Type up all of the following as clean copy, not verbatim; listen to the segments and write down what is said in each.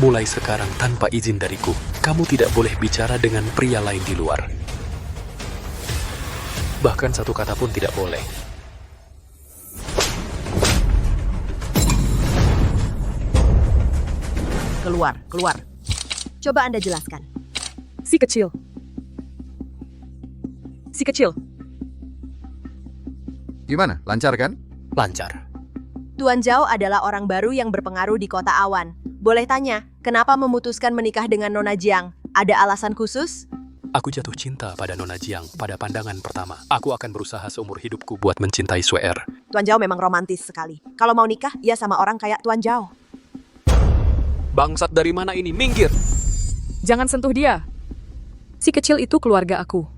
Mulai sekarang tanpa izin dariku, kamu tidak boleh bicara dengan pria lain di luar. Bahkan satu kata pun tidak boleh. Keluar, keluar. Coba Anda jelaskan. Si kecil. Si kecil. Gimana? Lancar kan? Lancar. Tuan Zhao adalah orang baru yang berpengaruh di kota awan. Boleh tanya, kenapa memutuskan menikah dengan Nona Jiang? Ada alasan khusus? Aku jatuh cinta pada Nona Jiang pada pandangan pertama. Aku akan berusaha seumur hidupku buat mencintai Sue Er. Tuan Zhao memang romantis sekali. Kalau mau nikah, ia sama orang kayak Tuan Zhao. Bangsat dari mana ini? Minggir! Jangan sentuh dia. Si kecil itu keluarga aku.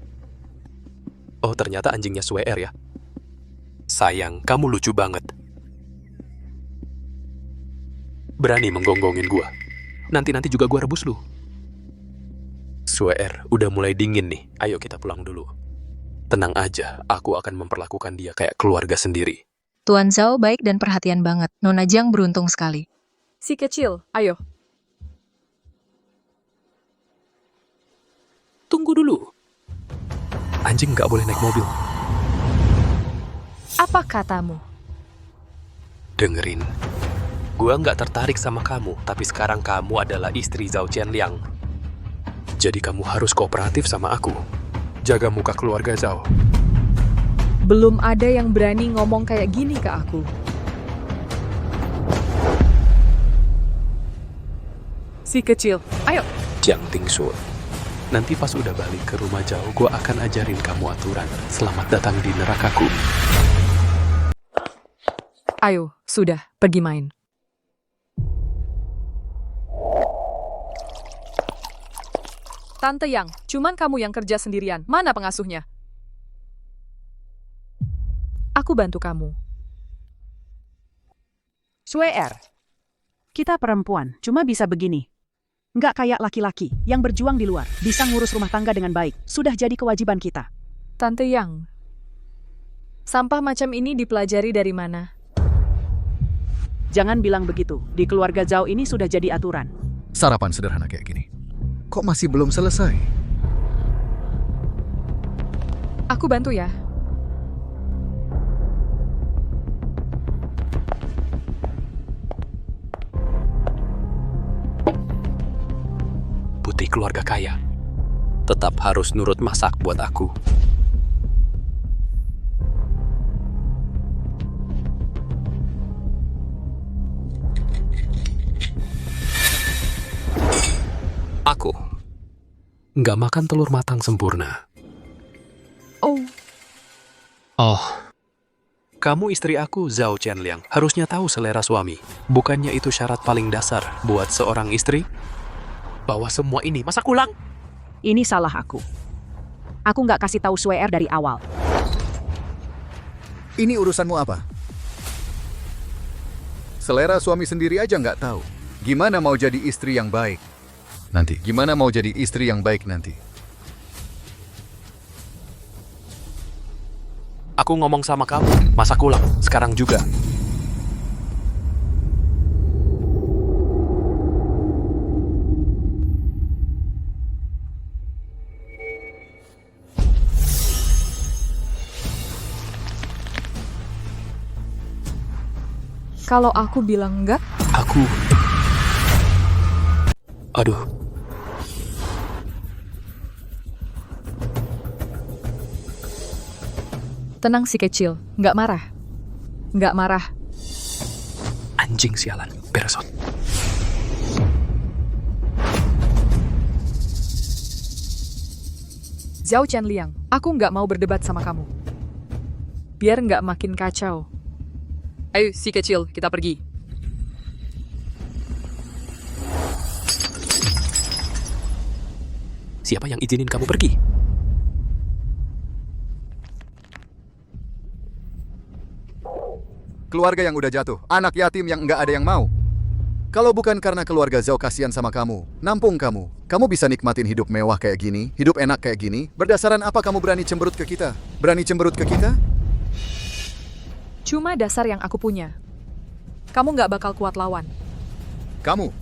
Oh, ternyata anjingnya Sue Er ya. Sayang, kamu lucu banget. Berani menggonggongin gua. Nanti juga gua rebus lu. Sue Er, udah mulai dingin nih. Ayo kita pulang dulu. Tenang aja, aku akan memperlakukan dia kayak keluarga sendiri. Tuan Zhao baik dan perhatian banget. Nona Jiang beruntung sekali. Si kecil, ayo. Tunggu dulu. Anjing nggak boleh naik mobil. Apa katamu? Dengerin. Gua nggak tertarik sama kamu, tapi sekarang kamu adalah istri Zhao Qianliang. Jadi kamu harus kooperatif sama aku. Jaga muka keluarga Zhao. Belum ada yang berani ngomong kayak gini ke aku. Si kecil, ayo. Jiang Tingsu. Nanti pas udah balik ke rumah Zhao, gua akan ajarin kamu aturan. Selamat datang di nerakaku. Ayo, sudah, pergi main. Tante Yang, cuman kamu yang kerja sendirian. Mana pengasuhnya? Aku bantu kamu. Sue Er. Kita perempuan, cuma bisa begini. Nggak kayak laki-laki yang berjuang di luar, bisa ngurus rumah tangga dengan baik. Sudah jadi kewajiban kita. Tante Yang, sampah macam ini dipelajari dari mana? Jangan bilang begitu. Di keluarga Zhao ini sudah jadi aturan. Sarapan sederhana kayak gini. Kok masih belum selesai? Aku bantu ya. Putih keluarga kaya. Tetap harus nurut masak buat aku. Aku nggak makan telur matang sempurna. Oh, Oh, kamu istri aku Zhao Qianliang. Harusnya tahu selera suami. Bukannya itu syarat paling dasar buat seorang istri? Bawa semua ini masak ulang. Ini salah aku. Aku nggak kasih tahu Sue Er dari awal. Ini urusanmu apa? Selera suami sendiri aja nggak tahu. Gimana mau jadi istri yang baik? Nanti, gimana mau jadi istri yang baik nanti? Aku ngomong sama kamu, masak ulang, sekarang juga. kalau aku bilang enggak, Aduh, tenang si kecil, nggak marah. Nggak marah. anjing sialan, beresot. Zhao Qianliang, aku nggak mau berdebat sama kamu. Biar nggak makin kacau. Ayo si kecil, kita pergi. Siapa yang izinin kamu pergi? Keluarga yang udah jatuh, anak yatim yang nggak ada yang mau. Kalau bukan karena keluarga Zhao kasihan sama kamu, nampung kamu, kamu bisa nikmatin hidup mewah kayak gini, hidup enak kayak gini. Berdasarkan apa kamu berani cemberut ke kita? Berani cemberut ke kita? Cuma dasar yang aku punya. Kamu nggak bakal kuat lawan. Kamu,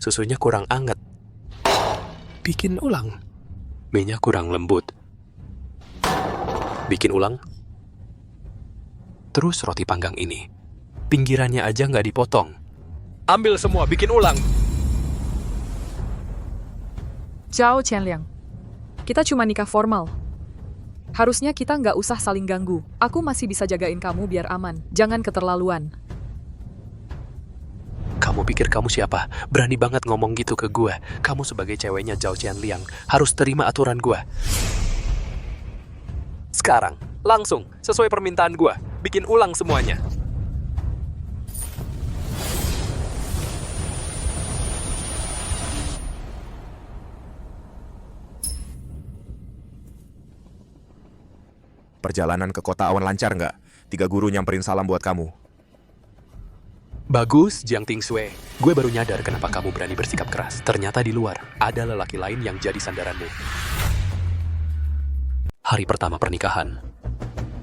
Susunya kurang anget. Bikin ulang. Mie-nya kurang lembut. Bikin ulang. Terus roti panggang ini. Pinggirannya aja nggak dipotong. Ambil semua, bikin ulang. Zhao Qianliang, kita cuma nikah formal. Harusnya kita nggak usah saling ganggu. Aku masih bisa jagain kamu biar aman. Jangan keterlaluan. Kamu pikir kamu siapa? Berani banget ngomong gitu ke gue. Kamu sebagai ceweknya Zhao Qianliang harus terima aturan gue. Sekarang, langsung, sesuai permintaan gue. Bikin ulang semuanya. Perjalanan ke kota awan lancar nggak? 3 guru nyamperin salam buat kamu. Bagus, Jiang Tingsue. Gue baru nyadar kenapa kamu berani bersikap keras. Ternyata di luar, ada lelaki lain yang jadi sandaranmu. Hari pertama pernikahan.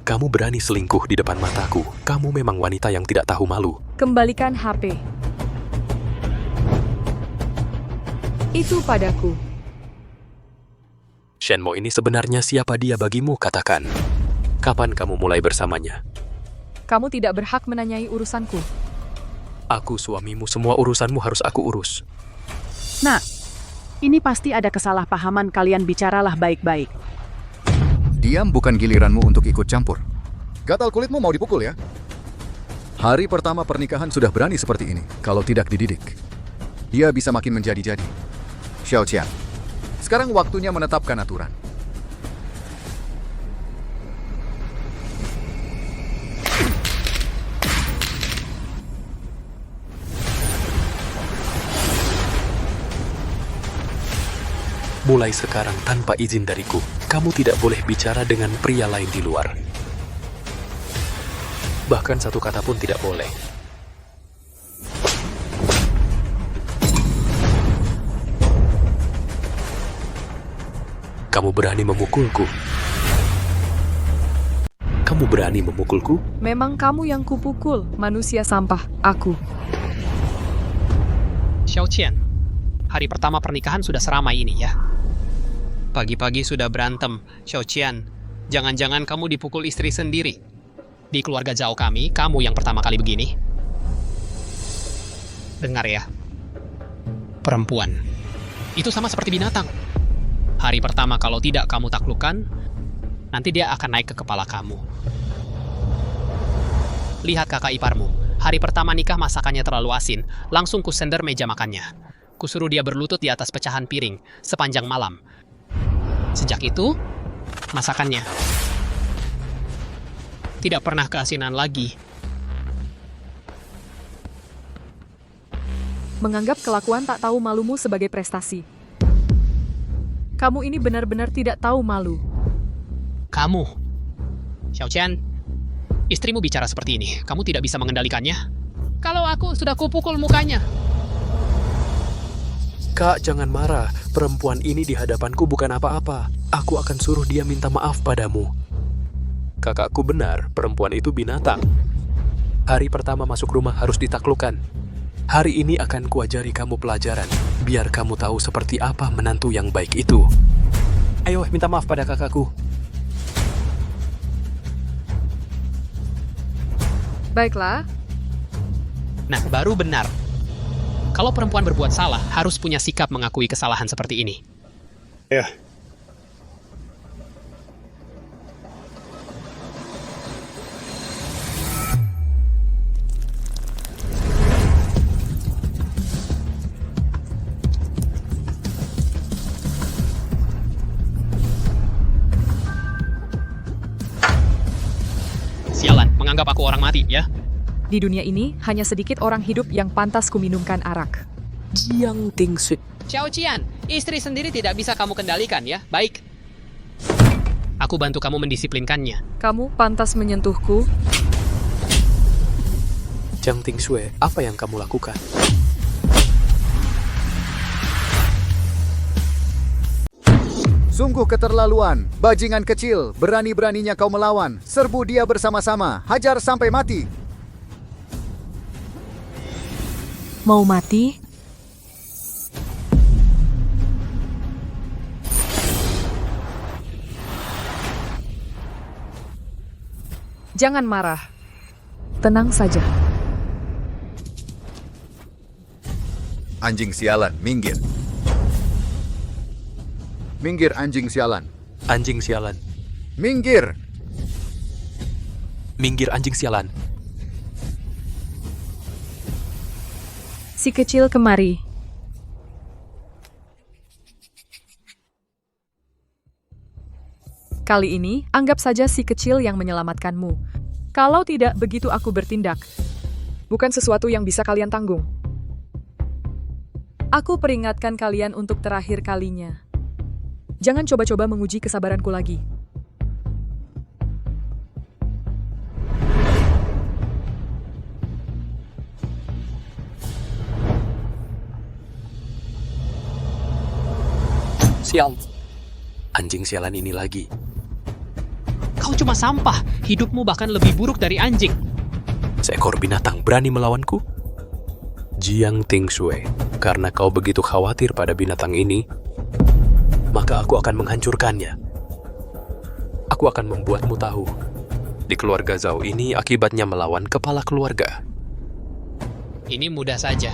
Kamu berani selingkuh di depan mataku. Kamu memang wanita yang tidak tahu malu. Kembalikan HP. Itu padaku. Shenmo ini sebenarnya siapa dia bagimu, katakan. Kapan kamu mulai bersamanya? Kamu tidak berhak menanyai urusanku. Aku suamimu, semua urusanmu harus aku urus. Nak, ini pasti ada kesalahpahaman, kalian bicaralah baik-baik. Diam bukan giliranmu untuk ikut campur. Gatal kulitmu mau dipukul ya? Hari pertama pernikahan sudah berani seperti ini. Kalau tidak dididik, dia bisa makin menjadi-jadi. Xiao Qian, sekarang waktunya menetapkan aturan. Mulai sekarang tanpa izin dariku, kamu tidak boleh bicara dengan pria lain di luar. Bahkan satu kata pun tidak boleh. Kamu berani memukulku? Kamu berani memukulku? Memang kamu yang kupukul, manusia sampah, aku. Xiao Qian, hari pertama pernikahan sudah seramai ini ya. Pagi-pagi sudah berantem, Xiao Qian. Jangan-jangan kamu dipukul istri sendiri. Di keluarga Zhao kami, kamu yang pertama kali begini. Dengar ya, perempuan itu sama seperti binatang. Hari pertama kalau tidak kamu taklukkan, nanti dia akan naik ke kepala kamu. Lihat kakak iparmu, hari pertama nikah masakannya terlalu asin, langsung kusender meja makannya. Kusuruh dia berlutut di atas pecahan piring sepanjang malam. Sejak itu, masakannya tidak pernah keasinan lagi. Menganggap kelakuan tak tahu malumu sebagai prestasi. Kamu ini benar-benar tidak tahu malu. Kamu, Xiao Qian, istrimu bicara seperti ini, kamu tidak bisa mengendalikannya? Kalau aku sudah kupukul mukanya. Kak, jangan marah. Perempuan ini di hadapanku bukan apa-apa. Aku akan suruh dia minta maaf padamu. Kakakku benar, perempuan itu binatang. Hari pertama masuk rumah harus ditaklukkan. Hari ini akan kuajari kamu pelajaran, biar kamu tahu seperti apa menantu yang baik itu. Ayo, minta maaf pada kakakku. Baiklah, Nah, baru benar. Kalau perempuan berbuat salah, harus punya sikap mengakui kesalahan seperti ini. Sialan, menganggap aku orang mati, ya? di dunia ini hanya sedikit orang hidup yang pantas kuminumkan arak. Jiang Tingsue. Xiao Qian, istri sendiri tidak bisa kamu kendalikan, ya? Baik. Aku bantu kamu mendisiplinkannya. Kamu pantas menyentuhku. Jiang Tingsue, apa yang kamu lakukan? Sungguh keterlaluan, bajingan kecil, berani-beraninya kau melawan. Serbu dia bersama-sama, hajar sampai mati. Mau mati? Jangan marah. Tenang saja. Anjing sialan, minggir. Minggir anjing sialan. Anjing sialan. Minggir. Minggir anjing sialan. Si kecil kemari. Kali ini, anggap saja si kecil yang menyelamatkanmu. Kalau tidak, begitu aku bertindak. Bukan sesuatu yang bisa kalian tanggung. Aku peringatkan kalian untuk terakhir kalinya. Jangan coba-coba menguji kesabaranku lagi. Sial. Anjing sialan ini lagi. Kau cuma sampah. Hidupmu bahkan lebih buruk dari anjing. Seekor binatang berani melawanku? Jiang Tingshui, karena kau begitu khawatir pada binatang ini, maka aku akan menghancurkannya. Aku akan membuatmu tahu. Di keluarga Zhao ini akibatnya melawan kepala keluarga. Ini mudah saja.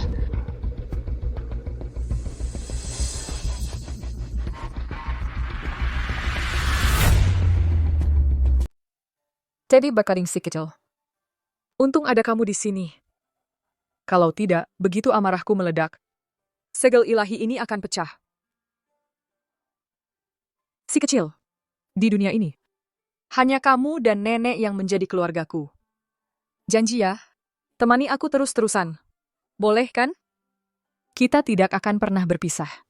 Teddy Bakaring si kecil. Untung ada kamu di sini. Kalau tidak, begitu amarahku meledak, segel ilahi ini akan pecah. Si kecil, di dunia ini, hanya kamu dan nenek yang menjadi keluargaku. Janji ya, temani aku terus-terusan. Boleh kan? Kita tidak akan pernah berpisah.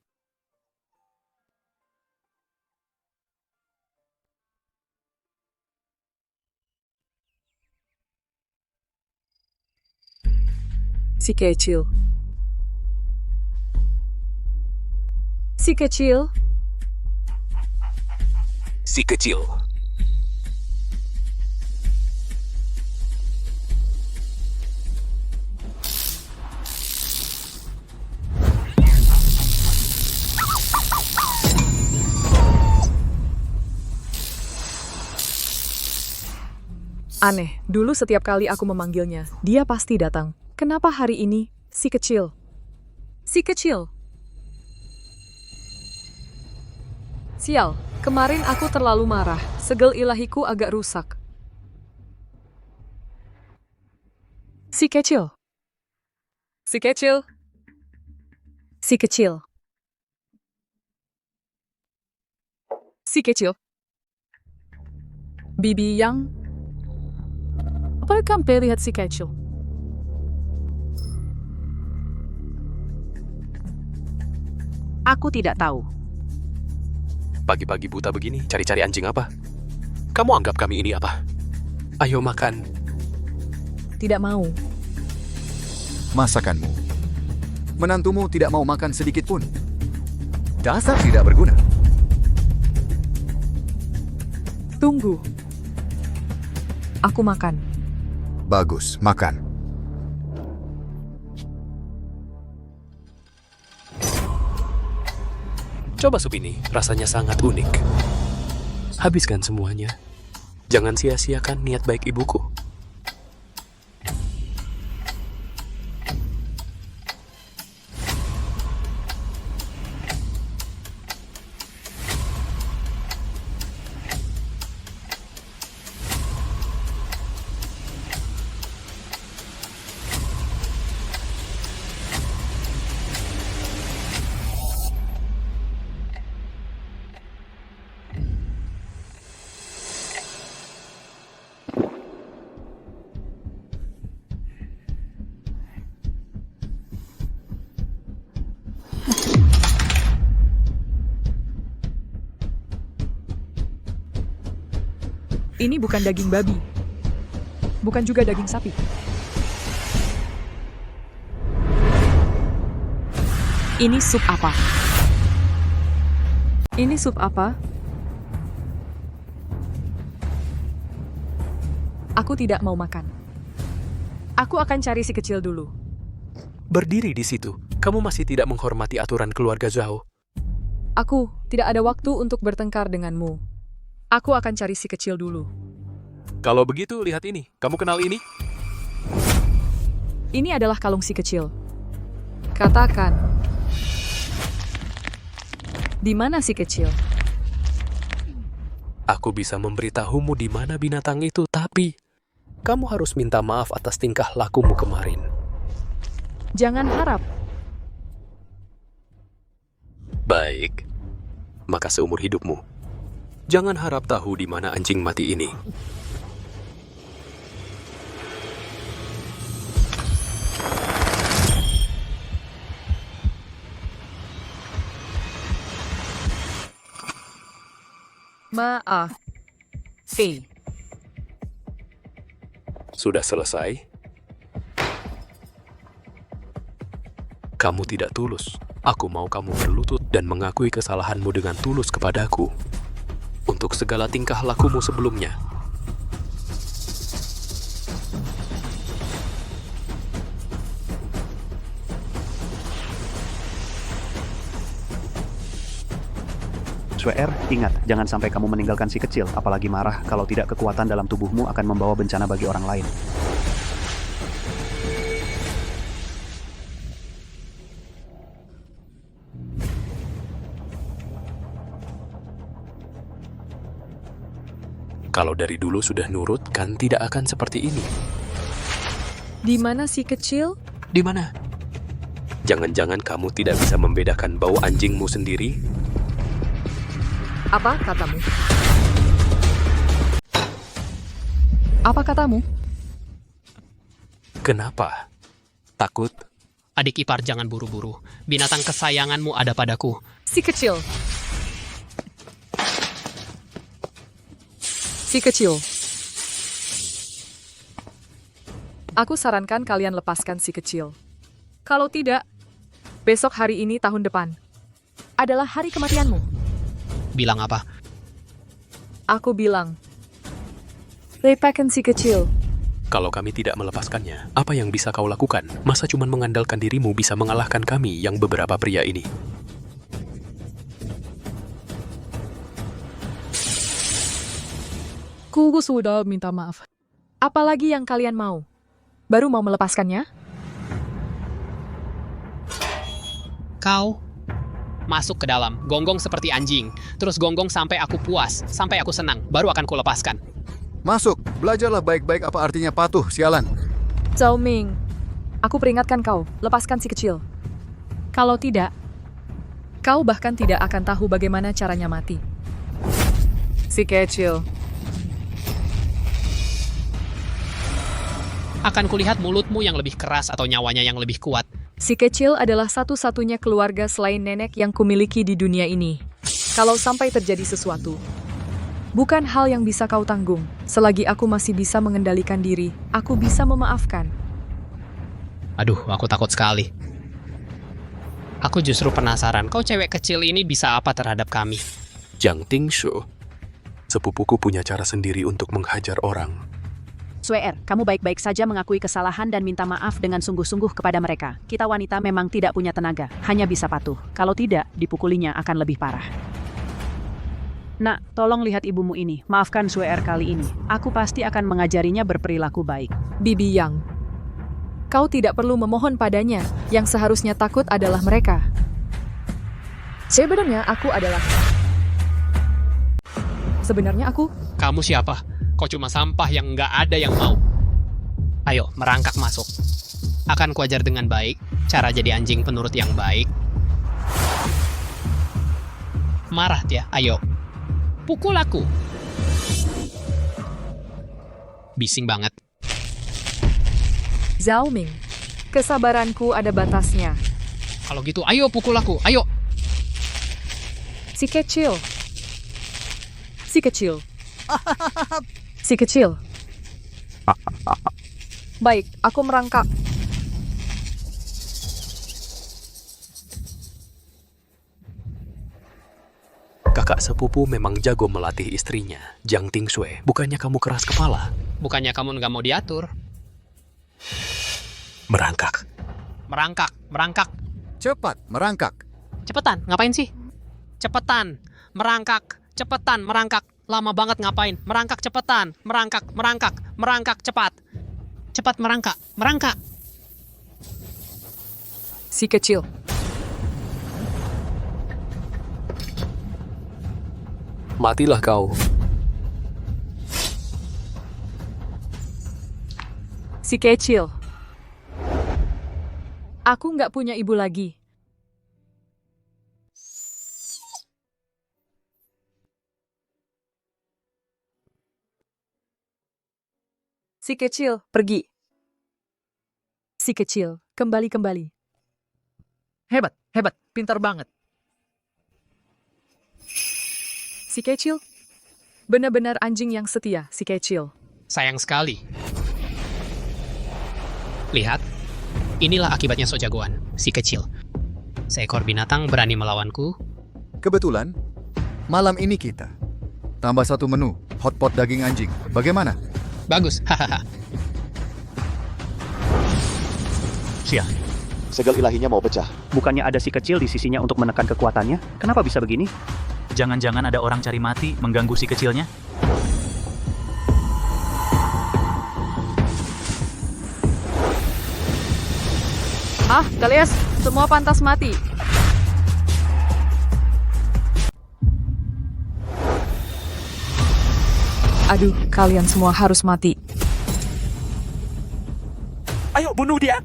Si kecil. Si kecil. Si kecil. Aneh, dulu setiap kali aku memanggilnya, dia pasti datang. Kenapa hari ini, si kecil? Si kecil. Sial, kemarin aku terlalu marah. Segel ilahiku agak rusak. Si kecil. Si kecil. Si kecil. Si kecil. Bibi yang... Apa kamu lihat si kecil? Aku tidak tahu. Pagi-pagi buta begini, cari-cari anjing apa? Kamu anggap kami ini apa? Ayo makan. Tidak mau. Masakanmu. Menantumu tidak mau makan sedikit pun. Dasar tidak berguna. Tunggu. Aku makan. Bagus, makan. Coba sup ini, rasanya sangat unik. Habiskan semuanya. Jangan sia-siakan niat baik ibuku. Ini bukan daging babi. Bukan juga daging sapi. Ini sup apa? Ini sup apa? Aku tidak mau makan. Aku akan cari si kecil dulu. Berdiri di situ. Kamu masih tidak menghormati aturan keluarga Zhao. Aku tidak ada waktu untuk bertengkar denganmu. Aku akan cari si kecil dulu. Kalau begitu, lihat ini. Kamu kenal ini? Ini adalah kalung si kecil. Katakan. Di mana si kecil? Aku bisa memberitahumu di mana binatang itu, tapi kamu harus minta maaf atas tingkah lakumu kemarin. Jangan harap. Baik. Maka seumur hidupmu, jangan harap tahu di mana anjing mati ini. Maaf. Sudah selesai? Kamu tidak tulus. Aku mau kamu berlutut dan mengakui kesalahanmu dengan tulus kepadaku. Untuk segala tingkah lakumu sebelumnya. Swear, ingat, jangan sampai kamu meninggalkan si kecil, apalagi marah. Kalau tidak, kekuatan dalam tubuhmu akan membawa bencana bagi orang lain. Kalau dari dulu sudah nurut, kan tidak akan seperti ini. Di mana si kecil? Di mana? Jangan-jangan kamu tidak bisa membedakan bau anjingmu sendiri? Apa katamu? Apa katamu? Kenapa? Takut? Adik ipar jangan buru-buru. Binatang kesayanganmu ada padaku. Si kecil. Si kecil. Aku sarankan kalian lepaskan si kecil. Kalau tidak, besok hari ini tahun depan adalah hari kematianmu. Bilang apa? Aku bilang, lepaskan si kecil. Kalau kami tidak melepaskannya, apa yang bisa kau lakukan? Masa cuma mengandalkan dirimu bisa mengalahkan kami yang beberapa pria ini? Ku sudah minta maaf. Apalagi yang kalian mau? Baru mau melepaskannya? Kau masuk ke dalam, gonggong seperti anjing. Terus gonggong sampai aku puas, sampai aku senang. Baru akan kulepaskan. Masuk, belajarlah baik-baik apa artinya patuh, sialan. Zhao Ming, aku peringatkan kau, lepaskan si kecil. Kalau tidak, kau bahkan tidak akan tahu bagaimana caranya mati. Si kecil. Akan kulihat mulutmu yang lebih keras atau nyawanya yang lebih kuat. Si kecil adalah satu-satunya keluarga selain nenek yang kumiliki di dunia ini. Kalau sampai terjadi sesuatu, bukan hal yang bisa kau tanggung. Selagi aku masih bisa mengendalikan diri, aku bisa memaafkan. Aduh, aku takut sekali. Aku justru penasaran, kau cewek kecil ini bisa apa terhadap kami? Jiang Tingshu, sepupuku punya cara sendiri untuk menghajar orang. Swear, kamu baik-baik saja mengakui kesalahan dan minta maaf dengan sungguh-sungguh kepada mereka. Kita wanita memang tidak punya tenaga, hanya bisa patuh. Kalau tidak, dipukulinya akan lebih parah. Nak, tolong lihat ibumu ini. Maafkan Swear kali ini. Aku pasti akan mengajarinya berperilaku baik. Bibi Yang, kau tidak perlu memohon padanya. Yang seharusnya takut adalah mereka. Sebenarnya aku adalah... Sebenarnya aku... Kamu siapa? Kau cuma sampah yang nggak ada yang mau. Ayo, merangkak masuk. Akan kuajar dengan baik, cara jadi anjing penurut yang baik. Marah dia, ayo. Pukul aku. Bising banget. Zhao Ming, kesabaranku ada batasnya. Kalau gitu, ayo pukul aku, ayo. Si kecil. Si kecil. Si kecil. Baik, aku merangkak. Kakak sepupu memang jago melatih istrinya, Jiang Tingshui. Bukannya kamu keras kepala? Bukannya kamu nggak mau diatur? Merangkak. Merangkak, merangkak. Cepat, merangkak. Cepetan, ngapain sih? Cepetan, merangkak, cepetan, merangkak. Lama banget ngapain? Merangkak cepetan. Merangkak, merangkak, merangkak cepat. Cepat merangkak, merangkak. Si kecil. Matilah kau. Si kecil. Aku nggak punya ibu lagi. Si kecil, pergi. Si kecil, kembali-kembali. Hebat, hebat, pintar banget. Si kecil, benar-benar anjing yang setia, si kecil. Sayang sekali. Lihat, inilah akibatnya sok jagoan, si kecil. Seekor binatang berani melawanku. Kebetulan, malam ini kita tambah satu menu, hotpot daging anjing. Bagaimana? Bagus, hahaha. Sial. Segel ilahinya mau pecah. Bukannya ada si kecil di sisinya untuk menekan kekuatannya? Kenapa bisa begini? Jangan-jangan ada orang cari mati mengganggu si kecilnya? Kalian semua pantas mati. Aduh, kalian semua harus mati. Ayo bunuh dia!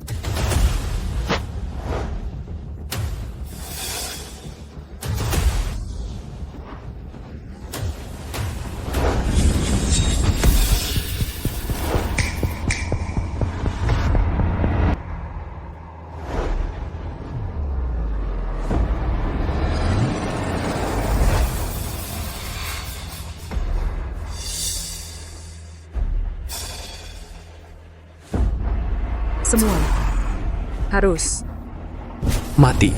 Semua harus Mati.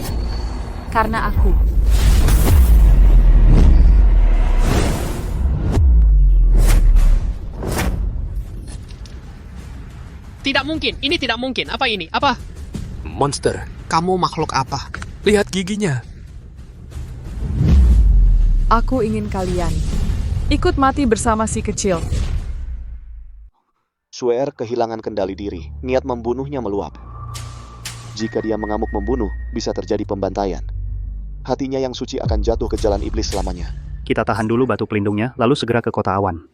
karena aku. Tidak mungkin, ini tidak mungkin. Apa ini? Apa? Monster. Kamu makhluk apa? Lihat giginya. Aku ingin kalian ikut mati bersama si kecil. Swear kehilangan kendali diri, niat membunuhnya meluap. Jika dia mengamuk membunuh, bisa terjadi pembantaian. Hatinya yang suci akan jatuh ke jalan iblis selamanya. Kita tahan dulu batu pelindungnya, lalu segera ke kota awan.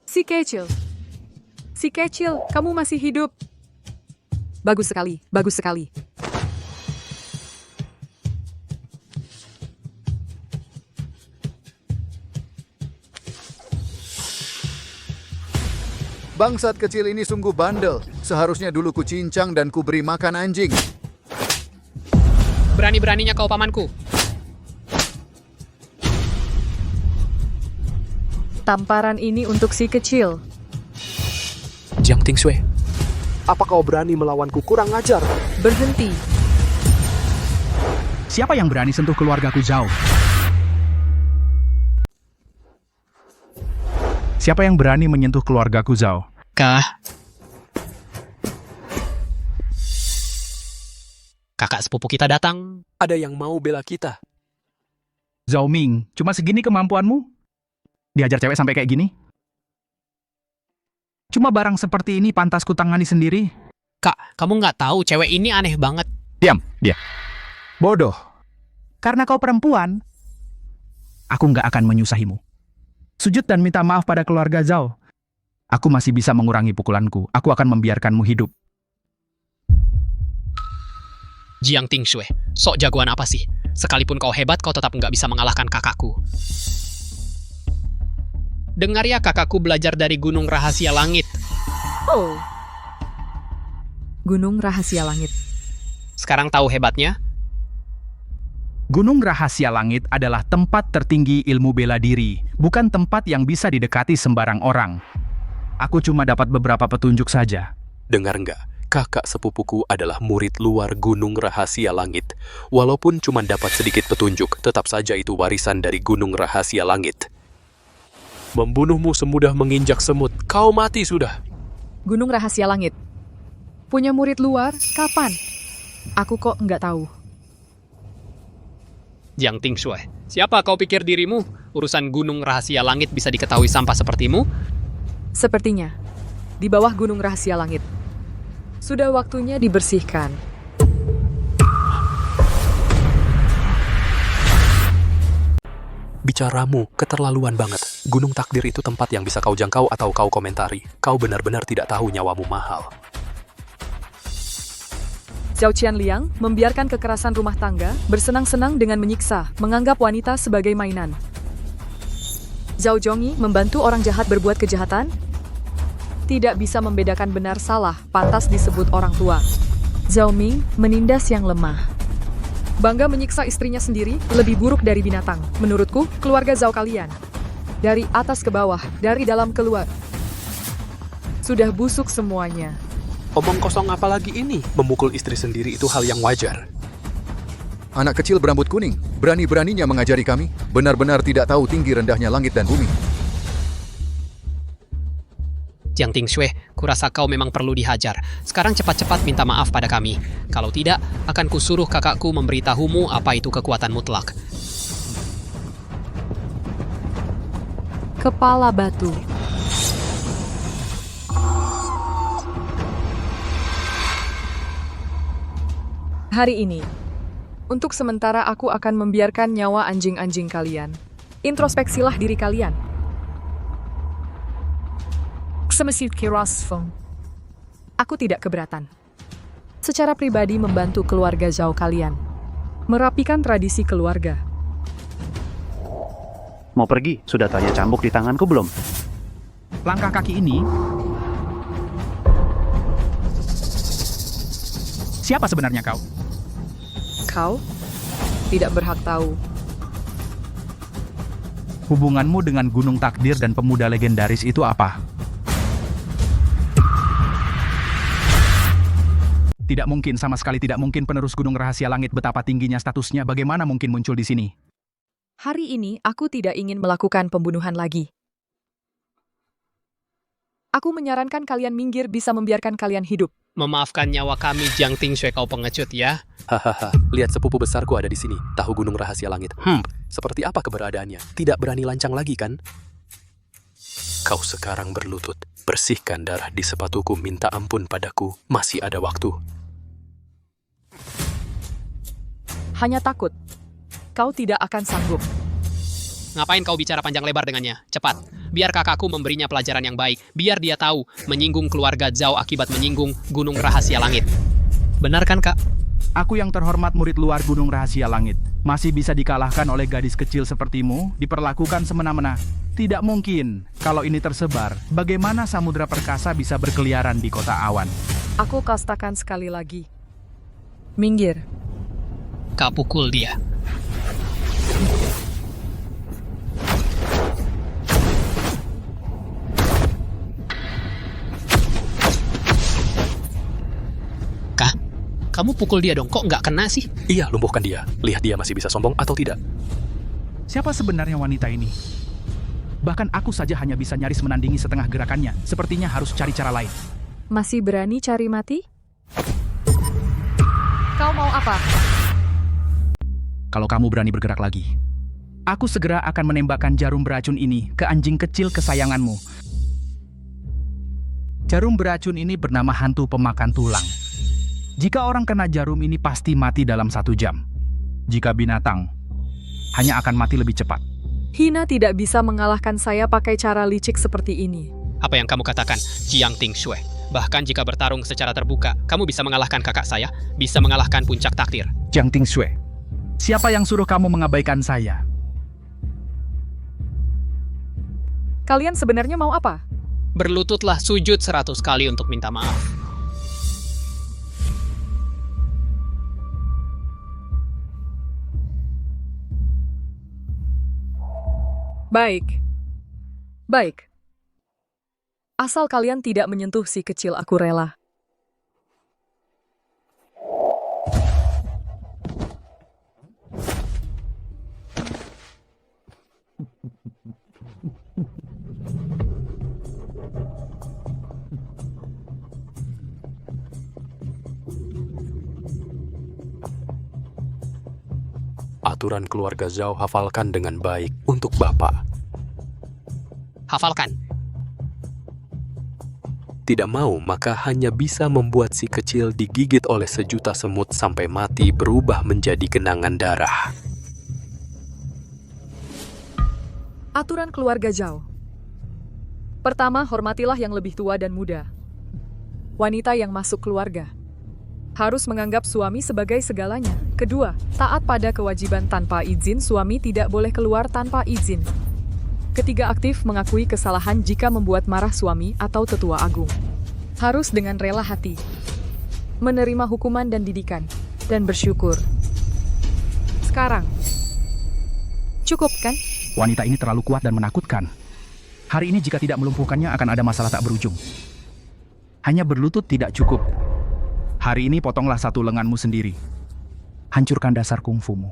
Si kecil. Si kecil, kamu masih hidup. Bagus sekali, bagus sekali. Bangsat kecil ini sungguh bandel. Seharusnya dulu ku cincang dan ku beri makan anjing. Berani-beraninya kau pamanku. Tamparan ini untuk si kecil. Jiang Tingshui. Apa kau berani melawanku? Kurang ajar. Berhenti. Siapa yang berani sentuh keluargaku Zhao? Siapa yang berani menyentuh keluargaku Zhao? Kakak sepupu kita datang. Ada yang mau bela kita. Zhao Ming, cuma segini kemampuanmu? Diajar cewek sampai kayak gini? Cuma barang seperti ini pantas ku tangani sendiri? Kak, kamu nggak tahu cewek ini aneh banget. Diam, dia. Bodoh. Karena kau perempuan, aku nggak akan menyusahimu. Sujud dan minta maaf pada keluarga Zhao. Aku masih bisa mengurangi pukulanku. Aku akan membiarkanmu hidup. Jiang Tingshui, sok jagoan apa sih? Sekalipun kau hebat, kau tetap nggak bisa mengalahkan kakakku. Dengar ya, kakakku belajar dari Gunung Rahasia Langit. Oh. Gunung Rahasia Langit. Sekarang tahu hebatnya? Gunung Rahasia Langit adalah tempat tertinggi ilmu bela diri, bukan tempat yang bisa didekati sembarang orang. Aku cuma dapat beberapa petunjuk saja. Dengar nggak? Kakak sepupuku adalah murid luar Gunung Rahasia Langit. Walaupun cuma dapat sedikit petunjuk, tetap saja itu warisan dari Gunung Rahasia Langit. Membunuhmu semudah menginjak semut. Kau mati sudah. Gunung Rahasia Langit. Punya murid luar? Kapan? Aku kok nggak tahu. Jiang Tingshui, siapa kau pikir dirimu? Urusan gunung rahasia langit bisa diketahui sampah sepertimu? Sepertinya, di bawah gunung rahasia langit. Sudah waktunya dibersihkan. Bicaramu keterlaluan banget. Gunung takdir itu tempat yang bisa kau jangkau atau kau komentari. Kau benar-benar tidak tahu nyawamu mahal. Xiao Qianliang membiarkan kekerasan rumah tangga, bersenang-senang dengan menyiksa, menganggap wanita sebagai mainan. Zhao Zhongyi membantu orang jahat berbuat kejahatan? Tidak bisa membedakan benar salah, pantas disebut orang tua. Zhao Ming menindas yang lemah. Bangga menyiksa istrinya sendiri, lebih buruk dari binatang. Menurutku, keluarga Zhao kalian. Dari atas ke bawah, dari dalam keluar. Sudah busuk semuanya. Omong kosong apa lagi ini? Memukul istri sendiri itu hal yang wajar. Anak kecil berambut kuning, berani-beraninya mengajari kami. Benar-benar tidak tahu tinggi rendahnya langit dan bumi. Jiang Tingshui, kurasa kau memang perlu dihajar. Sekarang cepat-cepat minta maaf pada kami. Kalau tidak, akan kusuruh kakakku memberitahumu apa itu kekuatan mutlak. Kepala batu. Hari ini, untuk sementara aku akan membiarkan nyawa anjing-anjing kalian. Introspeksilah diri kalian. Aku tidak keberatan. Secara pribadi membantu keluarga Zhao kalian. Merapikan tradisi keluarga. Mau pergi? Sudah tanya cambuk di tanganku belum? Langkah kaki ini... Siapa sebenarnya kau? Kau tidak berhak tahu. Hubunganmu dengan Gunung Takdir dan pemuda legendaris itu apa? Tidak mungkin, sama sekali tidak mungkin penerus Gunung Rahasia Langit. Betapa tingginya statusnya, bagaimana mungkin muncul di sini? Hari ini aku tidak ingin melakukan pembunuhan lagi. Aku menyarankan kalian minggir, bisa membiarkan kalian hidup. Memaafkan nyawa kami, Jiang Tingshui, kau pengecut ya. Hahaha, lihat sepupu besarku ada di sini. Tahu Gunung Rahasia Langit. Seperti apa keberadaannya? Tidak berani lancang lagi kan? Kau sekarang berlutut. Bersihkan darah di sepatuku, minta ampun padaku. Masih ada waktu. Hanya takut. Kau tidak akan sanggup. Ngapain kau bicara panjang lebar dengannya? Cepat, biar kakakku memberinya pelajaran yang baik. Biar dia tahu, menyinggung keluarga Zhao akibat menyinggung Gunung Rahasia Langit. Benar kan, Kak? Aku yang terhormat murid luar Gunung Rahasia Langit. Masih bisa dikalahkan oleh gadis kecil sepertimu, diperlakukan semena-mena. Tidak mungkin. Kalau ini tersebar, bagaimana Samudra Perkasa bisa berkeliaran di kota awan? Aku kastakan sekali lagi. Minggir. Kak pukul dia. Kak, kamu pukul dia dong, kok nggak kena sih? Iya, lumpuhkan dia. Lihat dia masih bisa sombong atau tidak. Siapa sebenarnya wanita ini? Bahkan aku saja hanya bisa nyaris menandingi setengah gerakannya. Sepertinya harus cari cara lain. Masih berani cari mati? Kau mau apa? Kalau kamu berani bergerak lagi, aku segera akan menembakkan jarum beracun ini ke anjing kecil kesayanganmu. Jarum beracun ini bernama hantu pemakan tulang. Jika orang kena jarum ini pasti mati dalam 1 jam. Jika binatang, hanya akan mati lebih cepat. Hina tidak bisa mengalahkan saya pakai cara licik seperti ini. Apa yang kamu katakan, Jiang Tingshui? Bahkan jika bertarung secara terbuka, kamu bisa mengalahkan kakak saya, bisa mengalahkan puncak takdir. Jiang Tingshui, siapa yang suruh kamu mengabaikan saya? Kalian sebenarnya mau apa? Berlututlah sujud 100 kali untuk minta maaf. Baik. Baik. Asal kalian tidak menyentuh si kecil, aku rela. Aturan keluarga Zhao hafalkan dengan baik untuk Bapak. Hafalkan. Tidak mau, maka hanya bisa membuat si kecil digigit oleh sejuta semut sampai mati berubah menjadi genangan darah. Aturan keluarga Zhao. Pertama, hormatilah yang lebih tua dan muda. Wanita yang masuk keluarga harus menganggap suami sebagai segalanya. Kedua, taat pada kewajiban tanpa izin. Suami tidak boleh keluar tanpa izin. Ketiga, aktif mengakui kesalahan jika membuat marah suami atau tetua agung. Harus dengan rela hati menerima hukuman dan didikan, dan bersyukur. Sekarang, cukup kan? Wanita ini terlalu kuat dan menakutkan. Hari ini jika tidak melumpuhkannya akan ada masalah tak berujung. Hanya berlutut tidak cukup. Hari ini potonglah satu lenganmu sendiri. Hancurkan dasar kungfumu.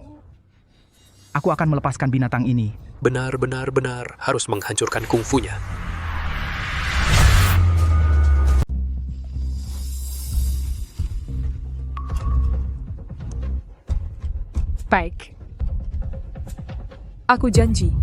Aku akan melepaskan binatang ini. Benar harus menghancurkan kungfunya. Baik. Aku janji.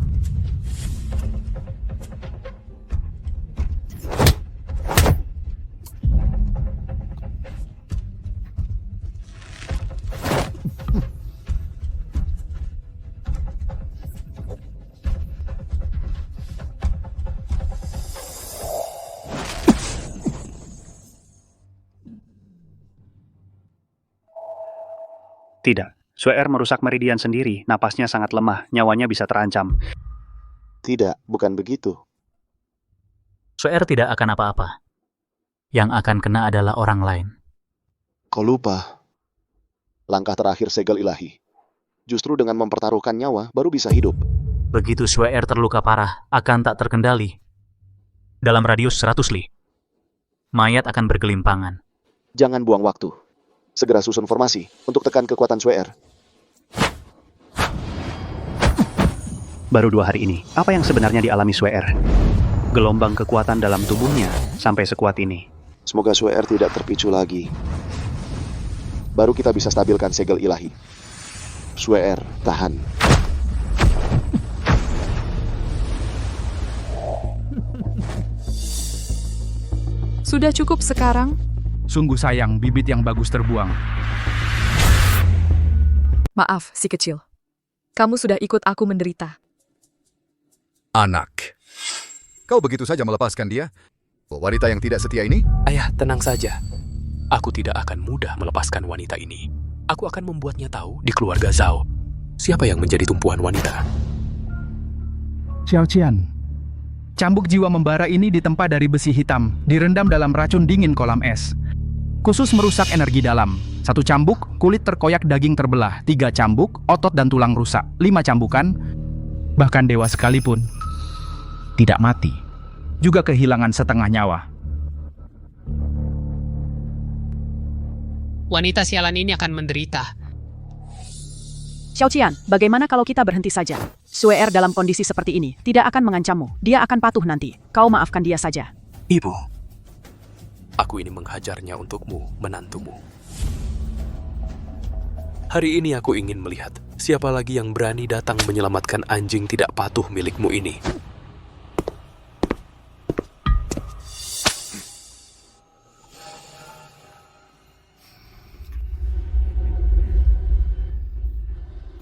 Tidak. Suer merusak meridian sendiri, napasnya sangat lemah, nyawanya bisa terancam. Tidak, bukan begitu. Suer tidak akan apa-apa. Yang akan kena adalah orang lain. Kau lupa. Langkah terakhir segel ilahi. Justru dengan mempertaruhkan nyawa, baru bisa hidup. Begitu Suer terluka parah, akan tak terkendali. Dalam radius 100 li, mayat akan bergelimpangan. Jangan buang waktu. Segera susun formasi untuk tekan kekuatan Suer. Baru 2 hari ini, apa yang sebenarnya dialami Suer? Gelombang kekuatan dalam tubuhnya sampai sekuat ini. Semoga Suer tidak terpicu lagi. Baru kita bisa stabilkan segel ilahi. Suer, tahan. Sudah cukup sekarang? Sungguh sayang, bibit yang bagus terbuang. Maaf, si kecil. Kamu sudah ikut aku menderita. Anak. Kau begitu saja melepaskan dia? Wanita yang tidak setia ini? Ayah, tenang saja. Aku tidak akan mudah melepaskan wanita ini. Aku akan membuatnya tahu di keluarga Zhao siapa yang menjadi tumpuan wanita. Xiao Qian, cambuk jiwa membara ini ditempa dari besi hitam, direndam dalam racun dingin kolam es. Khusus merusak energi dalam. 1 cambuk, kulit terkoyak, daging terbelah. 3 cambuk, otot dan tulang rusak. 5 cambukan, bahkan dewa sekalipun tidak mati, juga kehilangan setengah nyawa. Wanita sialan ini akan menderita. Xiao Qian, bagaimana kalau kita berhenti saja? Suer dalam kondisi seperti ini tidak akan mengancammu. Dia akan patuh nanti. Kau maafkan dia saja. Ibu, aku ini menghajarnya untukmu, menantumu. Hari ini aku ingin melihat siapa lagi yang berani datang menyelamatkan anjing tidak patuh milikmu ini.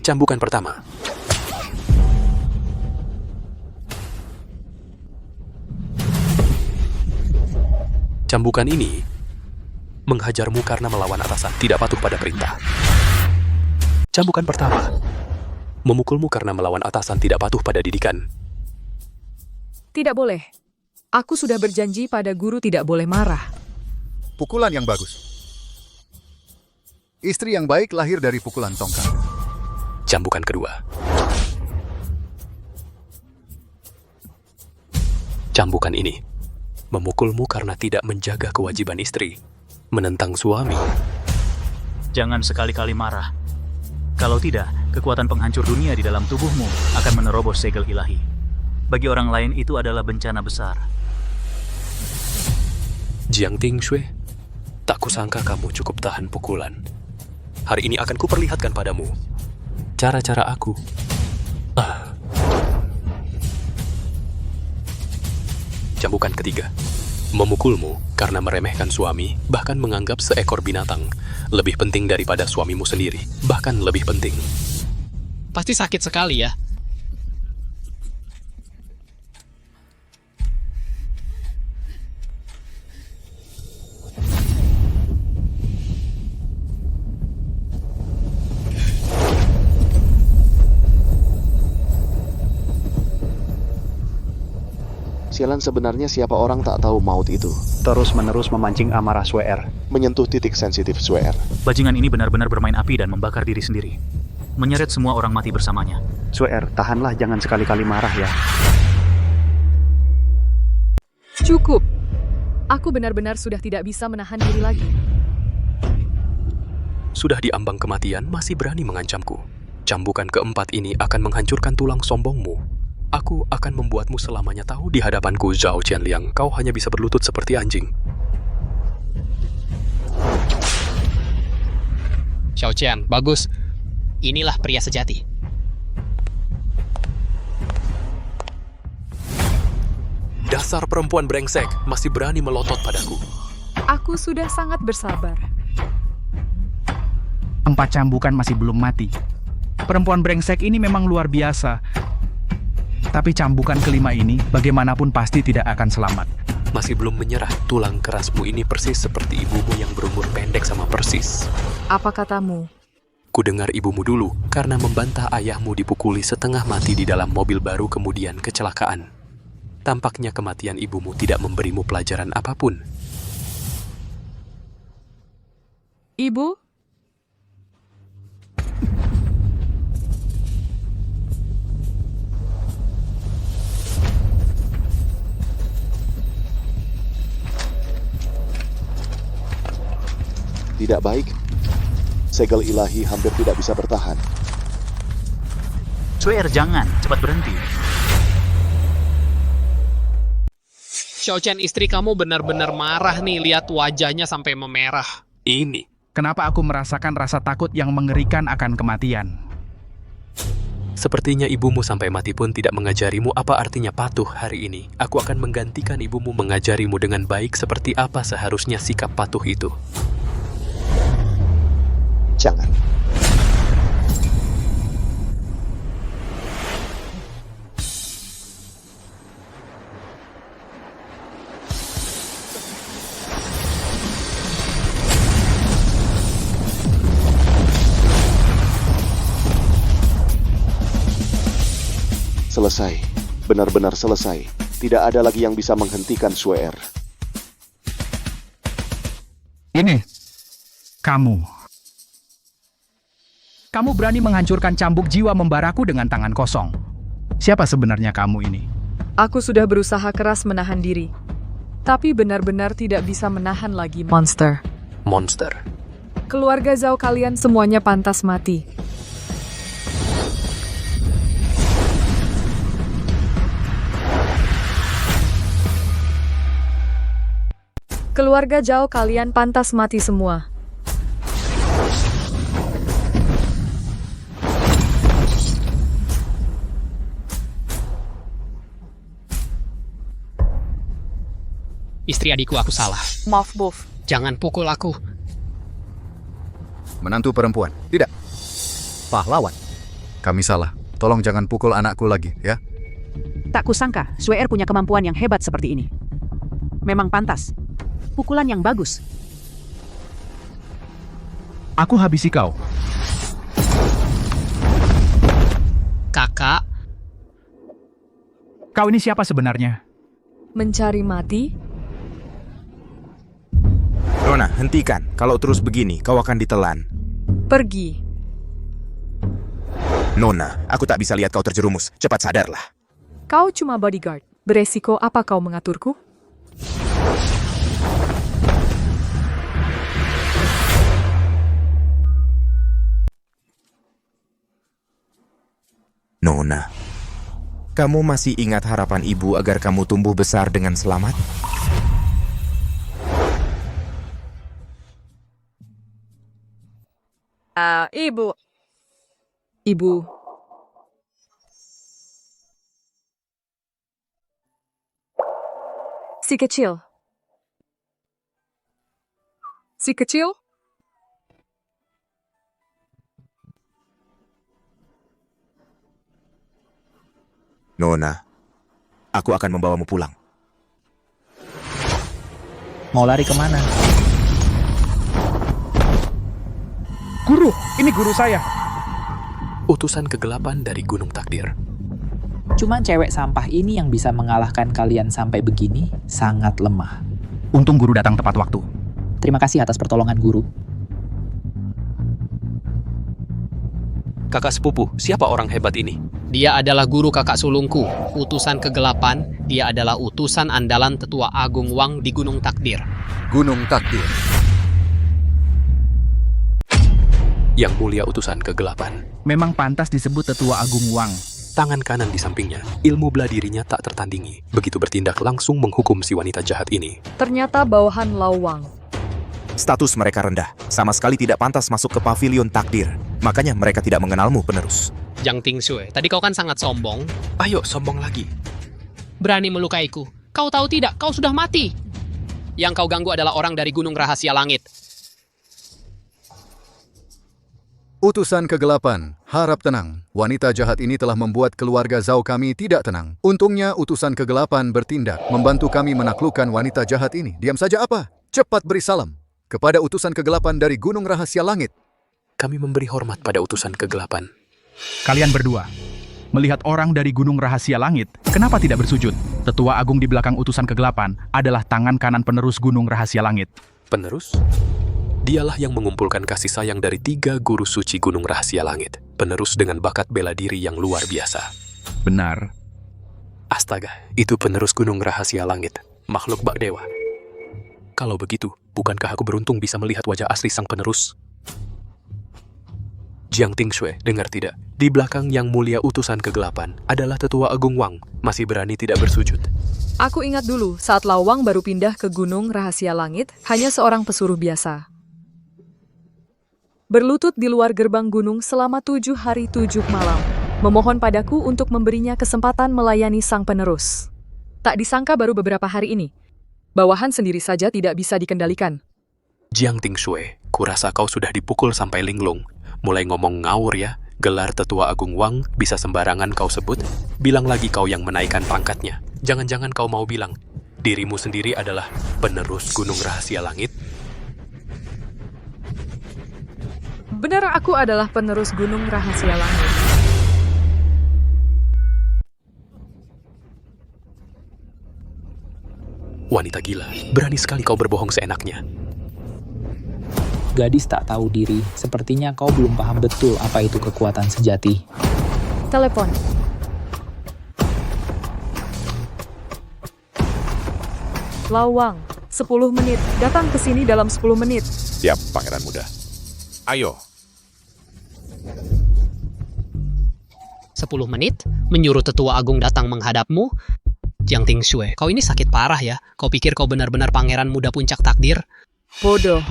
Cambukan pertama. Cambukan ini menghajarmu karena melawan atasan, tidak patuh pada perintah. Cambukan pertama, memukulmu karena melawan atasan, tidak patuh pada didikan. Tidak boleh. Aku sudah berjanji pada guru tidak boleh marah. Pukulan yang bagus. Istri yang baik lahir dari pukulan tongkat. Cambukan kedua. Cambukan ini memukulmu karena tidak menjaga kewajiban istri, menentang suami. Jangan sekali-kali marah. Kalau tidak, kekuatan penghancur dunia di dalam tubuhmu akan menerobos segel ilahi. Bagi orang lain itu adalah bencana besar. Jiang Tingshui, tak kusangka kamu cukup tahan pukulan. Hari ini akan kuperlihatkan padamu cara-cara aku. Cambukan ketiga. Memukulmu karena meremehkan suami, bahkan menganggap seekor binatang lebih penting daripada suamimu sendiri, bahkan lebih penting. Pasti sakit sekali ya. Sialan, sebenarnya siapa orang tak tahu maut itu Terus-menerus memancing amarah Sweer. menyentuh titik sensitif Sweer. Bajingan ini benar-benar bermain api dan membakar diri sendiri. Menyeret semua orang mati bersamanya. Sweer, tahanlah, jangan sekali-kali marah ya. Cukup. Aku benar-benar sudah tidak bisa menahan diri lagi. Sudah di ambang kematian, masih berani mengancamku. Cambukan keempat ini akan menghancurkan tulang sombongmu. Aku akan membuatmu selamanya tahu di hadapanku, Zhao Qianliang, kau hanya bisa berlutut seperti anjing. Xiao Qian, bagus. Inilah pria sejati. Dasar perempuan brengsek, masih berani melotot padaku. Aku sudah sangat bersabar. 4 cambukan masih belum mati. Perempuan brengsek ini memang luar biasa. Tapi cambukan kelima ini bagaimanapun pasti tidak akan selamat. Masih belum menyerah, tulang kerasmu ini persis seperti ibumu yang berumur pendek sama persis. Apa katamu? Ku dengar ibumu dulu karena membantah ayahmu dipukuli setengah mati di dalam mobil baru kemudian kecelakaan. Tampaknya kematian ibumu tidak memberimu pelajaran apapun. Ibu? Tidak baik. Segel ilahi hampir tidak bisa bertahan. Sweer, jangan. Cepat berhenti. Xiao Qian, istri kamu benar-benar marah nih, lihat wajahnya sampai memerah. Ini. Kenapa aku merasakan rasa takut yang mengerikan akan kematian? Sepertinya ibumu sampai mati pun tidak mengajarimu apa artinya patuh hari ini. Aku akan menggantikan ibumu mengajarimu dengan baik seperti apa seharusnya sikap patuh itu. Jangan. Selesai. Benar-benar selesai. Tidak ada lagi yang bisa menghentikan Sweer. Ini. Kamu berani menghancurkan cambuk jiwa membaraku dengan tangan kosong. Siapa sebenarnya kamu ini? Aku sudah berusaha keras menahan diri. Tapi benar-benar tidak bisa menahan lagi, monster. Monster. Keluarga Zhao kalian semuanya pantas mati. Keluarga Zhao kalian pantas mati semua. Istri adikku, aku salah. Maaf, Bof. Jangan pukul aku. Menantu perempuan. Tidak. Pahlawan. Kami salah. Tolong jangan pukul anakku lagi, ya. Tak kusangka, Sweer punya kemampuan yang hebat seperti ini. Memang pantas. Pukulan yang bagus. Aku habisi kau. Kakak, Kau ini siapa sebenarnya? Mencari mati? Nona, hentikan. Kalau terus begini, kau akan ditelan. Pergi. Nona, aku tak bisa lihat kau terjerumus. Cepat sadarlah. Kau cuma bodyguard. Beresiko apa kau mengaturku? Nona, kamu masih ingat harapan ibu agar kamu tumbuh besar dengan selamat? Ibu. Ibu. Si kecil. Si kecil? Nona, aku akan membawamu pulang. Mau lari kemana? Guru, ini guru saya. Utusan kegelapan dari Gunung Takdir. Cuman cewek sampah ini yang bisa mengalahkan kalian sampai begini sangat lemah. Untung guru datang tepat waktu. Terima kasih atas pertolongan guru. Kakak sepupu, siapa orang hebat ini? Dia adalah guru kakak sulungku, utusan kegelapan. Dia adalah utusan andalan Tetua Agung Wang di Gunung Takdir. Gunung Takdir. Yang mulia utusan kegelapan. Memang pantas disebut Tetua Agung Wang. Tangan kanan di sampingnya, ilmu bela dirinya tak tertandingi. Begitu bertindak langsung menghukum si wanita jahat ini. Ternyata bawahan Lawang. Status mereka rendah, sama sekali tidak pantas masuk ke pavilion takdir. Makanya mereka tidak mengenalmu, penerus. Jiang Tingsue, tadi kau kan sangat sombong. Ayo, sombong lagi. Berani melukaiku. Kau tahu tidak, kau sudah mati. Yang kau ganggu adalah orang dari Gunung Rahasia Langit. Utusan kegelapan, harap tenang. Wanita jahat ini telah membuat keluarga Zhao kami tidak tenang. Untungnya utusan kegelapan bertindak, membantu kami menaklukkan wanita jahat ini. Diam saja apa? Cepat beri salam kepada utusan kegelapan dari Gunung Rahasia Langit. Kami memberi hormat pada utusan kegelapan. Kalian berdua, melihat orang dari Gunung Rahasia Langit, kenapa tidak bersujud? Tetua Agung di belakang utusan kegelapan adalah tangan kanan penerus Gunung Rahasia Langit. Penerus? Dialah yang mengumpulkan kasih sayang dari 3 guru suci Gunung Rahasia Langit. Penerus dengan bakat bela diri yang luar biasa. Benar. Astaga, itu penerus Gunung Rahasia Langit. Makhluk bak dewa. Kalau begitu, bukankah aku beruntung bisa melihat wajah asli sang penerus? Jiang Tingsue, dengar tidak? Di belakang yang mulia utusan kegelapan adalah Tetua Agung Wang. Masih berani tidak bersujud. Aku ingat dulu saat Lawang baru pindah ke Gunung Rahasia Langit, hanya seorang pesuruh biasa. Berlutut di luar gerbang gunung selama 7 hari 7 malam. Memohon padaku untuk memberinya kesempatan melayani sang penerus. Tak disangka baru beberapa hari ini. Bawahan sendiri saja tidak bisa dikendalikan. Jiang Tingsue, kurasa kau sudah dipukul sampai linglung. Mulai ngomong ngawur ya. Gelar Tetua Agung Wang bisa sembarangan kau sebut. Bilang lagi kau yang menaikkan pangkatnya. Jangan-jangan kau mau bilang, dirimu sendiri adalah penerus Gunung Rahasia Langit? Benar, aku adalah penerus Gunung Rahasia Langit. Wanita gila, berani sekali kau berbohong seenaknya. Gadis tak tahu diri, sepertinya kau belum paham betul apa itu kekuatan sejati. Telepon. Lawang, 10 menit. Datang ke sini dalam 10 menit. Siap, pangeran muda. Ayo. 10 menit, menyuruh Tetua Agung datang menghadapmu. Jiang Tingsue, kau ini sakit parah ya. Kau pikir kau benar-benar pangeran muda puncak takdir? Bodoh.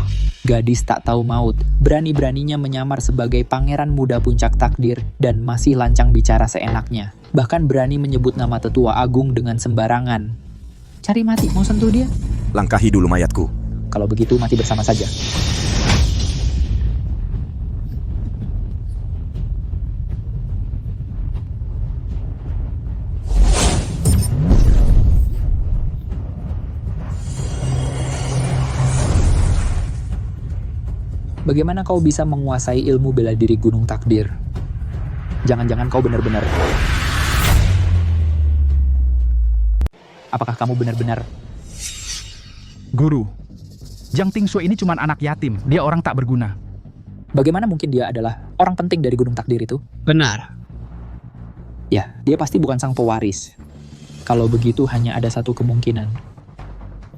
Gadis tak tahu maut, berani-beraninya menyamar sebagai pangeran muda puncak takdir dan masih lancang bicara seenaknya. Bahkan berani menyebut nama Tetua Agung dengan sembarangan. Cari mati, mau sentuh dia? Langkahi dulu mayatku. Kalau begitu mati bersama saja. Bagaimana kau bisa menguasai ilmu bela diri Gunung Takdir? Jangan-jangan kau benar-benar... Apakah kamu benar-benar... Guru, Jiang Tingsue ini cuma anak yatim. Dia orang tak berguna. Bagaimana mungkin dia adalah orang penting dari Gunung Takdir itu? Benar. Ya, dia pasti bukan sang pewaris. Kalau begitu hanya ada satu kemungkinan.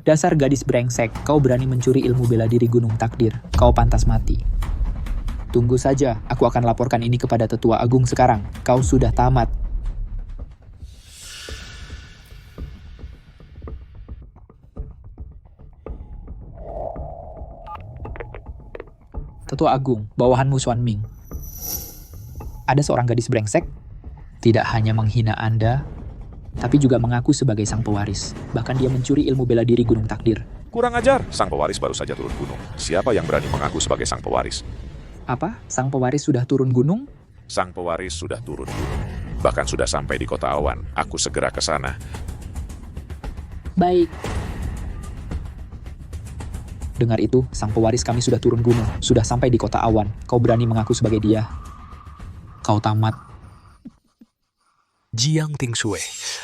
Dasar gadis brengsek, kau berani mencuri ilmu bela diri Gunung Takdir. Kau pantas mati. Tunggu saja, aku akan laporkan ini kepada Tetua Agung sekarang. Kau sudah tamat. Tetua Agung, bawahanmu Xuan Ming. ada seorang gadis brengsek tidak hanya menghina Anda, tapi juga mengaku sebagai sang pewaris. Bahkan dia mencuri ilmu bela diri Gunung Takdir. Kurang ajar, sang pewaris baru saja turun gunung. Siapa yang berani mengaku sebagai sang pewaris? Apa? Sang pewaris sudah turun gunung? Sang pewaris sudah turun gunung. Bahkan sudah sampai di kota awan. Aku segera ke sana. Baik. Dengar itu, sang pewaris kami sudah turun gunung, sudah sampai di kota awan. Kau berani mengaku sebagai dia? Kau tamat. Jiang Tingsue,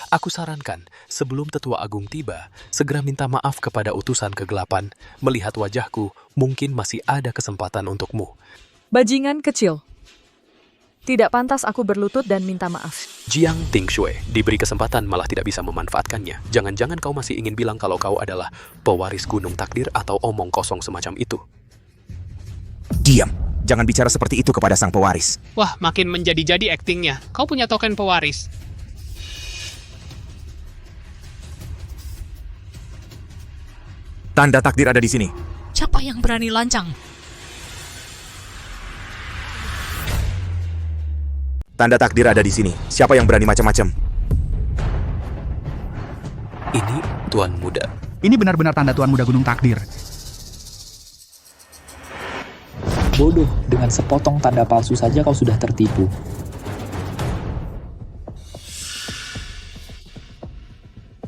aku sarankan sebelum Tetua Agung tiba, segera minta maaf kepada utusan kegelapan. Melihat wajahku, mungkin masih ada kesempatan untukmu. Bajingan kecil. Tidak pantas aku berlutut dan minta maaf. Jiang Tingsue diberi kesempatan malah tidak bisa memanfaatkannya. Jangan-jangan kau masih ingin bilang kalau kau adalah pewaris Gunung Takdir atau omong kosong semacam itu. Diam. Jangan bicara seperti itu kepada sang pewaris. Wah, makin menjadi-jadi aktingnya. Kau punya token pewaris. Tanda takdir ada di sini. Siapa yang berani lancang? Tanda takdir ada di sini. Siapa yang berani macam-macam? Ini Tuan Muda. Ini benar-benar tanda Tuan Muda Gunung Takdir. Bodoh, dengan sepotong tanda palsu saja kau sudah tertipu.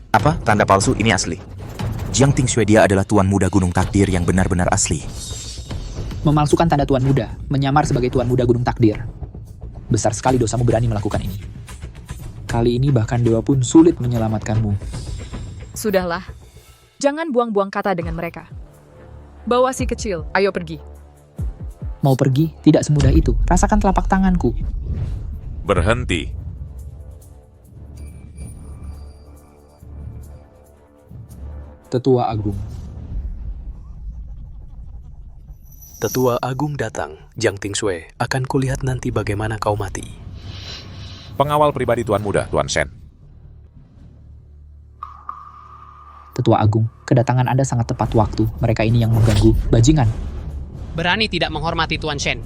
Apa? Tanda palsu ini asli. Jiang Tingsue dia adalah Tuan Muda Gunung Takdir yang benar-benar asli. Memalsukan tanda Tuan Muda, menyamar sebagai Tuan Muda Gunung Takdir. Besar sekali dosamu berani melakukan ini. Kali ini bahkan dewa pun sulit menyelamatkanmu. Sudahlah. Jangan buang-buang kata dengan mereka. Bawa si kecil, ayo pergi. Mau pergi? Tidak semudah itu. Rasakan telapak tanganku. Berhenti. Tetua Agung. Tetua Agung datang. Jiang Tingsue, akan kulihat nanti bagaimana kau mati. Pengawal pribadi Tuan Muda, Tuan Shen. Tetua Agung, kedatangan Anda sangat tepat waktu. Mereka ini yang mengganggu. Bajingan. Berani tidak menghormati Tuan Shen.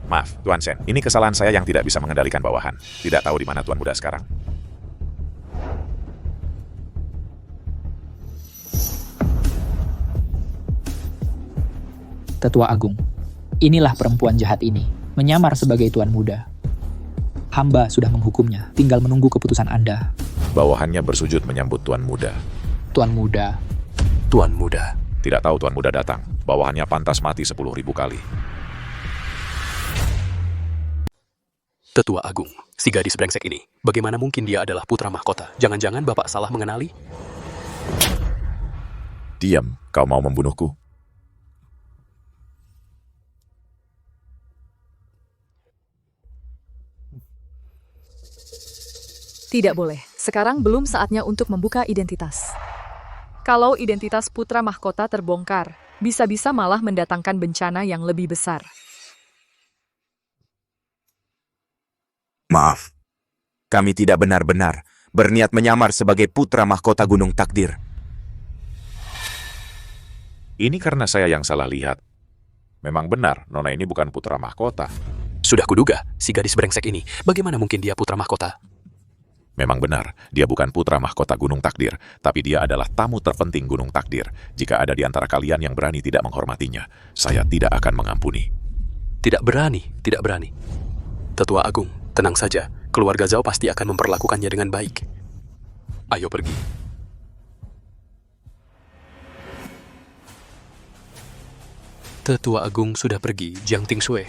Maaf, Tuan Shen. Ini kesalahan saya yang tidak bisa mengendalikan bawahan. Tidak tahu di mana Tuan Muda sekarang. Tetua Agung, inilah perempuan jahat ini. Menyamar sebagai Tuan Muda. Hamba sudah menghukumnya. Tinggal menunggu keputusan Anda. Bawahannya bersujud menyambut Tuan Muda. Tuan Muda. Tuan Muda. Tidak tahu Tuan Muda datang. Bawahannya pantas mati 10.000 kali. Tetua Agung, si gadis brengsek ini, bagaimana mungkin dia adalah putra mahkota? Jangan-jangan Bapak salah mengenali? Diam, kau mau membunuhku? Tidak boleh. Sekarang belum saatnya untuk membuka identitas. Kalau identitas putra mahkota terbongkar, bisa-bisa malah mendatangkan bencana yang lebih besar. Maaf. Kami tidak benar-benar berniat menyamar sebagai putra mahkota Gunung Takdir. Ini karena saya yang salah lihat. Memang benar, Nona ini bukan putra mahkota. Sudah kuduga, si gadis brengsek ini, bagaimana mungkin dia putra mahkota? Memang benar, dia bukan putra mahkota Gunung Takdir, tapi dia adalah tamu terpenting Gunung Takdir. Jika ada di antara kalian yang berani tidak menghormatinya, saya tidak akan mengampuni. Tidak berani, tidak berani. Tetua Agung, tenang saja. Keluarga Zhao pasti akan memperlakukannya dengan baik. Ayo pergi. Tetua Agung sudah pergi, Jiang Tingsue.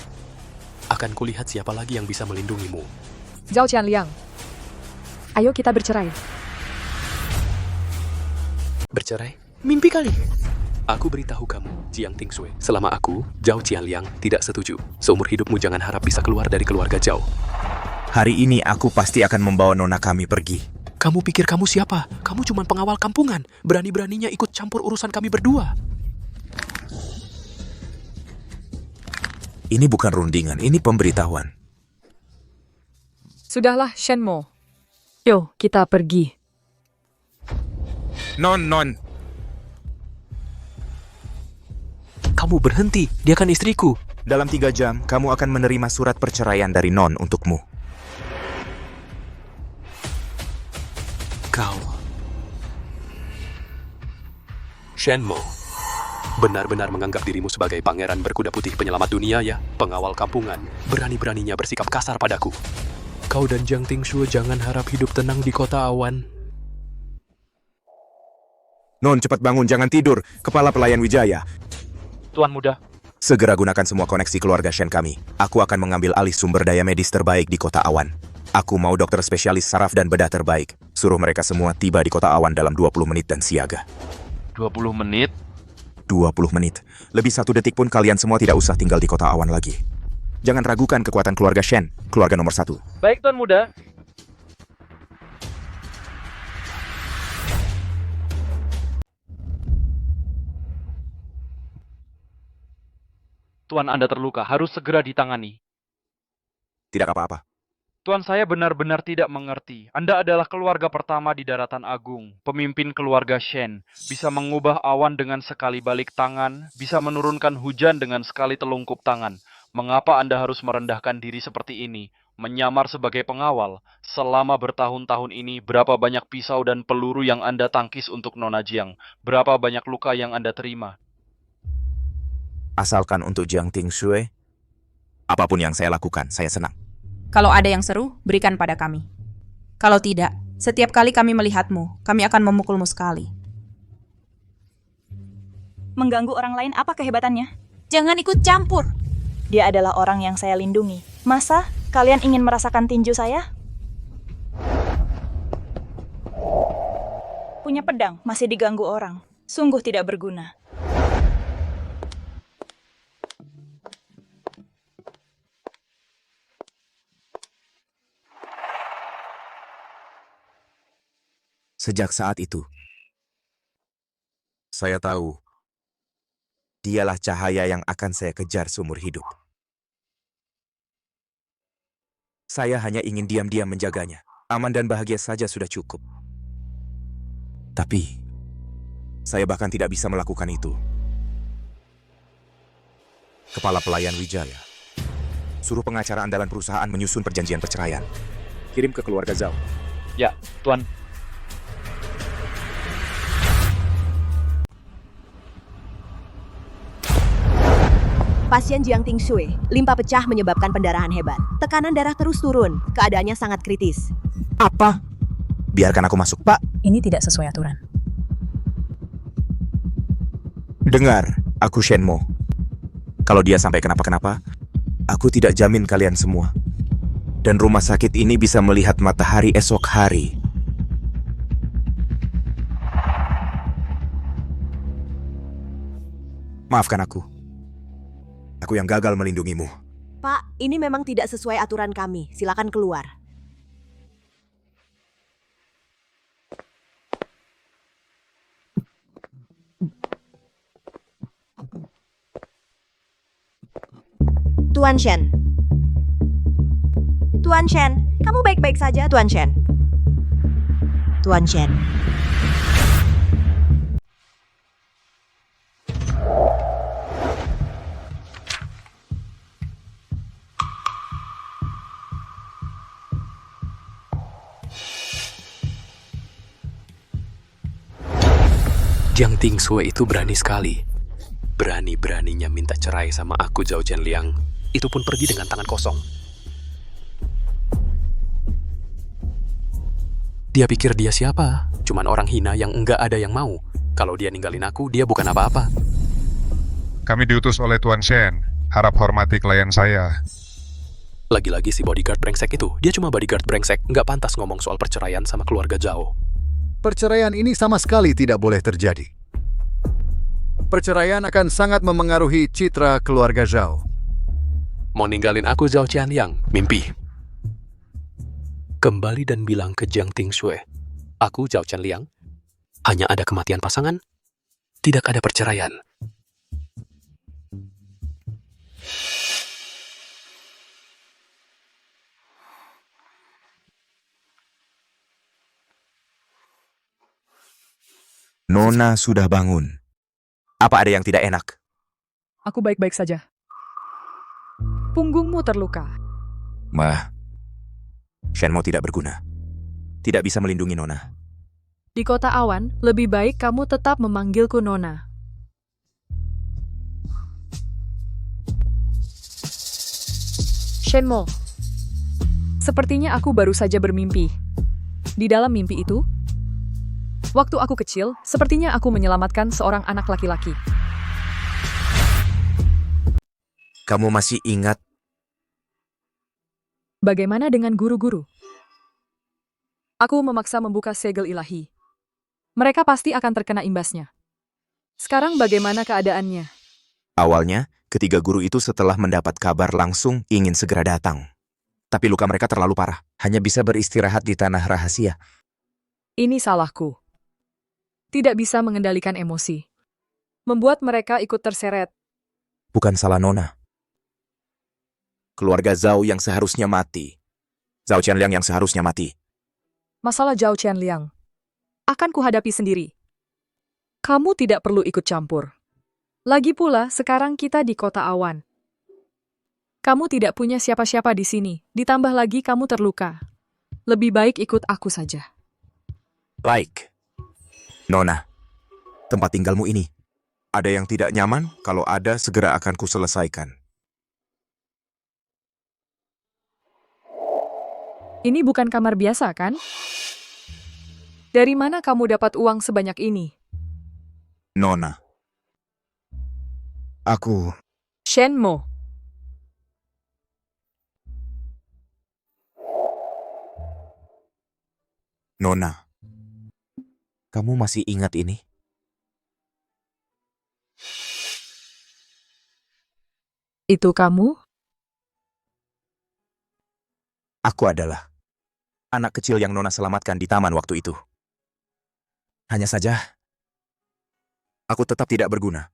Akan kulihat siapa lagi yang bisa melindungimu. Zhao Qianliang. Ayo kita bercerai. Bercerai? Mimpi kali. Aku beritahu kamu, Jiang Tingsue, selama aku, Zhao Qianliang, tidak setuju. Seumur hidupmu jangan harap bisa keluar dari keluarga Zhao. Hari ini aku pasti akan membawa nona kami pergi. Kamu pikir kamu siapa? Kamu cuma pengawal kampungan. Berani-beraninya ikut campur urusan kami berdua. Ini bukan rundingan, ini pemberitahuan. Sudahlah, Shenmo. Yo, kita pergi. Non. Kamu berhenti, dia kan istriku. Dalam 3 jam, kamu akan menerima surat perceraian dari Non untukmu. Kau... Shenmo, benar-benar menganggap dirimu sebagai pangeran berkuda putih penyelamat dunia ya? Pengawal kampungan, berani-beraninya bersikap kasar padaku. Kau dan Jiang Tingshu jangan harap hidup tenang di kota awan. Non, cepat bangun, jangan tidur. Kepala pelayan Wijaya. Tuan muda. Segera gunakan semua koneksi keluarga Shen kami. Aku akan mengambil alih sumber daya medis terbaik di kota awan. Aku mau dokter spesialis saraf dan bedah terbaik. Suruh mereka semua tiba di kota awan dalam 20 menit dan siaga. 20 menit? 20 menit. Lebih 1 detik pun kalian semua tidak usah tinggal di kota awan lagi. Jangan ragukan kekuatan keluarga Shen, keluarga nomor 1. Baik, Tuan Muda. Tuan, Anda terluka, harus segera ditangani. Tidak apa-apa. Tuan, saya benar-benar tidak mengerti. Anda adalah keluarga pertama di Daratan Agung, pemimpin keluarga Shen. Bisa mengubah awan dengan sekali balik tangan, bisa menurunkan hujan dengan sekali telungkup tangan. Mengapa Anda harus merendahkan diri seperti ini? Menyamar sebagai pengawal. Selama bertahun-tahun ini, berapa banyak pisau dan peluru yang Anda tangkis untuk Nona Jiang? Berapa banyak luka yang Anda terima? Asalkan untuk Jiang Tingshu, apapun yang saya lakukan, saya senang. Kalau ada yang seru, berikan pada kami. Kalau tidak, setiap kali kami melihatmu, kami akan memukulmu sekali. Mengganggu orang lain apa kehebatannya? Jangan ikut campur. Dia adalah orang yang saya lindungi. Masa kalian ingin merasakan tinju saya? Punya pedang, masih diganggu orang. Sungguh tidak berguna. Sejak saat itu, saya tahu dialah cahaya yang akan saya kejar seumur hidup. Saya hanya ingin diam-diam menjaganya. Aman dan bahagia saja sudah cukup. Tapi, saya bahkan tidak bisa melakukan itu. Kepala pelayan Wijaya, suruh pengacara andalan perusahaan menyusun perjanjian perceraian. Kirim ke keluarga Zhao. Ya, Tuan. Pasien Jiang Tingshu, limpa pecah menyebabkan pendarahan hebat. Tekanan darah terus turun, keadaannya sangat kritis. Apa? Biarkan aku masuk. Pak, ini tidak sesuai aturan. Dengar, aku Shenmo. Kalau dia sampai kenapa-kenapa, aku tidak jamin kalian semua. Dan rumah sakit ini bisa melihat matahari esok hari. Maafkan aku. Aku yang gagal melindungimu. Pak, ini memang tidak sesuai aturan kami. Silakan keluar. Tuan Shen. Tuan Shen, kamu baik-baik saja, Tuan Shen? Tuan Shen. Jiang Tingshu itu berani sekali. Berani-beraninya minta cerai sama aku, Zhao Zhenliang. Itu pun pergi dengan tangan kosong. Dia pikir dia siapa? Cuman orang hina yang enggak ada yang mau. Kalau dia ninggalin aku, dia bukan apa-apa. Kami diutus oleh Tuan Shen. Harap hormati klien saya. Lagi-lagi si bodyguard brengsek itu. Dia cuma bodyguard brengsek, nggak pantas ngomong soal perceraian sama keluarga Zhao. Perceraian ini sama sekali tidak boleh terjadi. Perceraian akan sangat memengaruhi citra keluarga Zhao. Mau ninggalin aku, Zhao Qianliang? Mimpi. Kembali dan bilang ke Jiang Tingshu, aku, Zhao Qianliang, hanya ada kematian pasangan, tidak ada perceraian. Nona sudah bangun. Apa ada yang tidak enak? Aku baik-baik saja. Punggungmu terluka. Ma, Shenmo tidak berguna. Tidak bisa melindungi Nona. Di kota awan, lebih baik kamu tetap memanggilku Nona. Shenmo, sepertinya aku baru saja bermimpi. Di dalam mimpi itu, waktu aku kecil, sepertinya aku menyelamatkan seorang anak laki-laki. Kamu masih ingat? Bagaimana dengan guru-guru? Aku memaksa membuka segel ilahi. Mereka pasti akan terkena imbasnya. Sekarang bagaimana keadaannya? Awalnya, ketiga guru itu setelah mendapat kabar langsung ingin segera datang. Tapi luka mereka terlalu parah, hanya bisa beristirahat di tanah rahasia. Ini salahku. Tidak bisa mengendalikan emosi. Membuat mereka ikut terseret. Bukan salah Nona. Keluarga Zhao yang seharusnya mati. Zhao Qianliang yang seharusnya mati. Masalah Zhao Qianliang akan kuhadapi sendiri. Kamu tidak perlu ikut campur. Lagi pula, sekarang kita di kota awan. Kamu tidak punya siapa-siapa di sini, ditambah lagi kamu terluka. Lebih baik ikut aku saja. Baik. Nona, tempat tinggalmu ini. Ada yang tidak nyaman? Kalau ada, segera akan kuselesaikan. Ini bukan kamar biasa, kan? Dari mana kamu dapat uang sebanyak ini? Nona. Aku... Shenmo. Nona. Kamu masih ingat ini? Itu kamu? Aku adalah anak kecil yang Nona selamatkan di taman waktu itu. Hanya saja, aku tetap tidak berguna.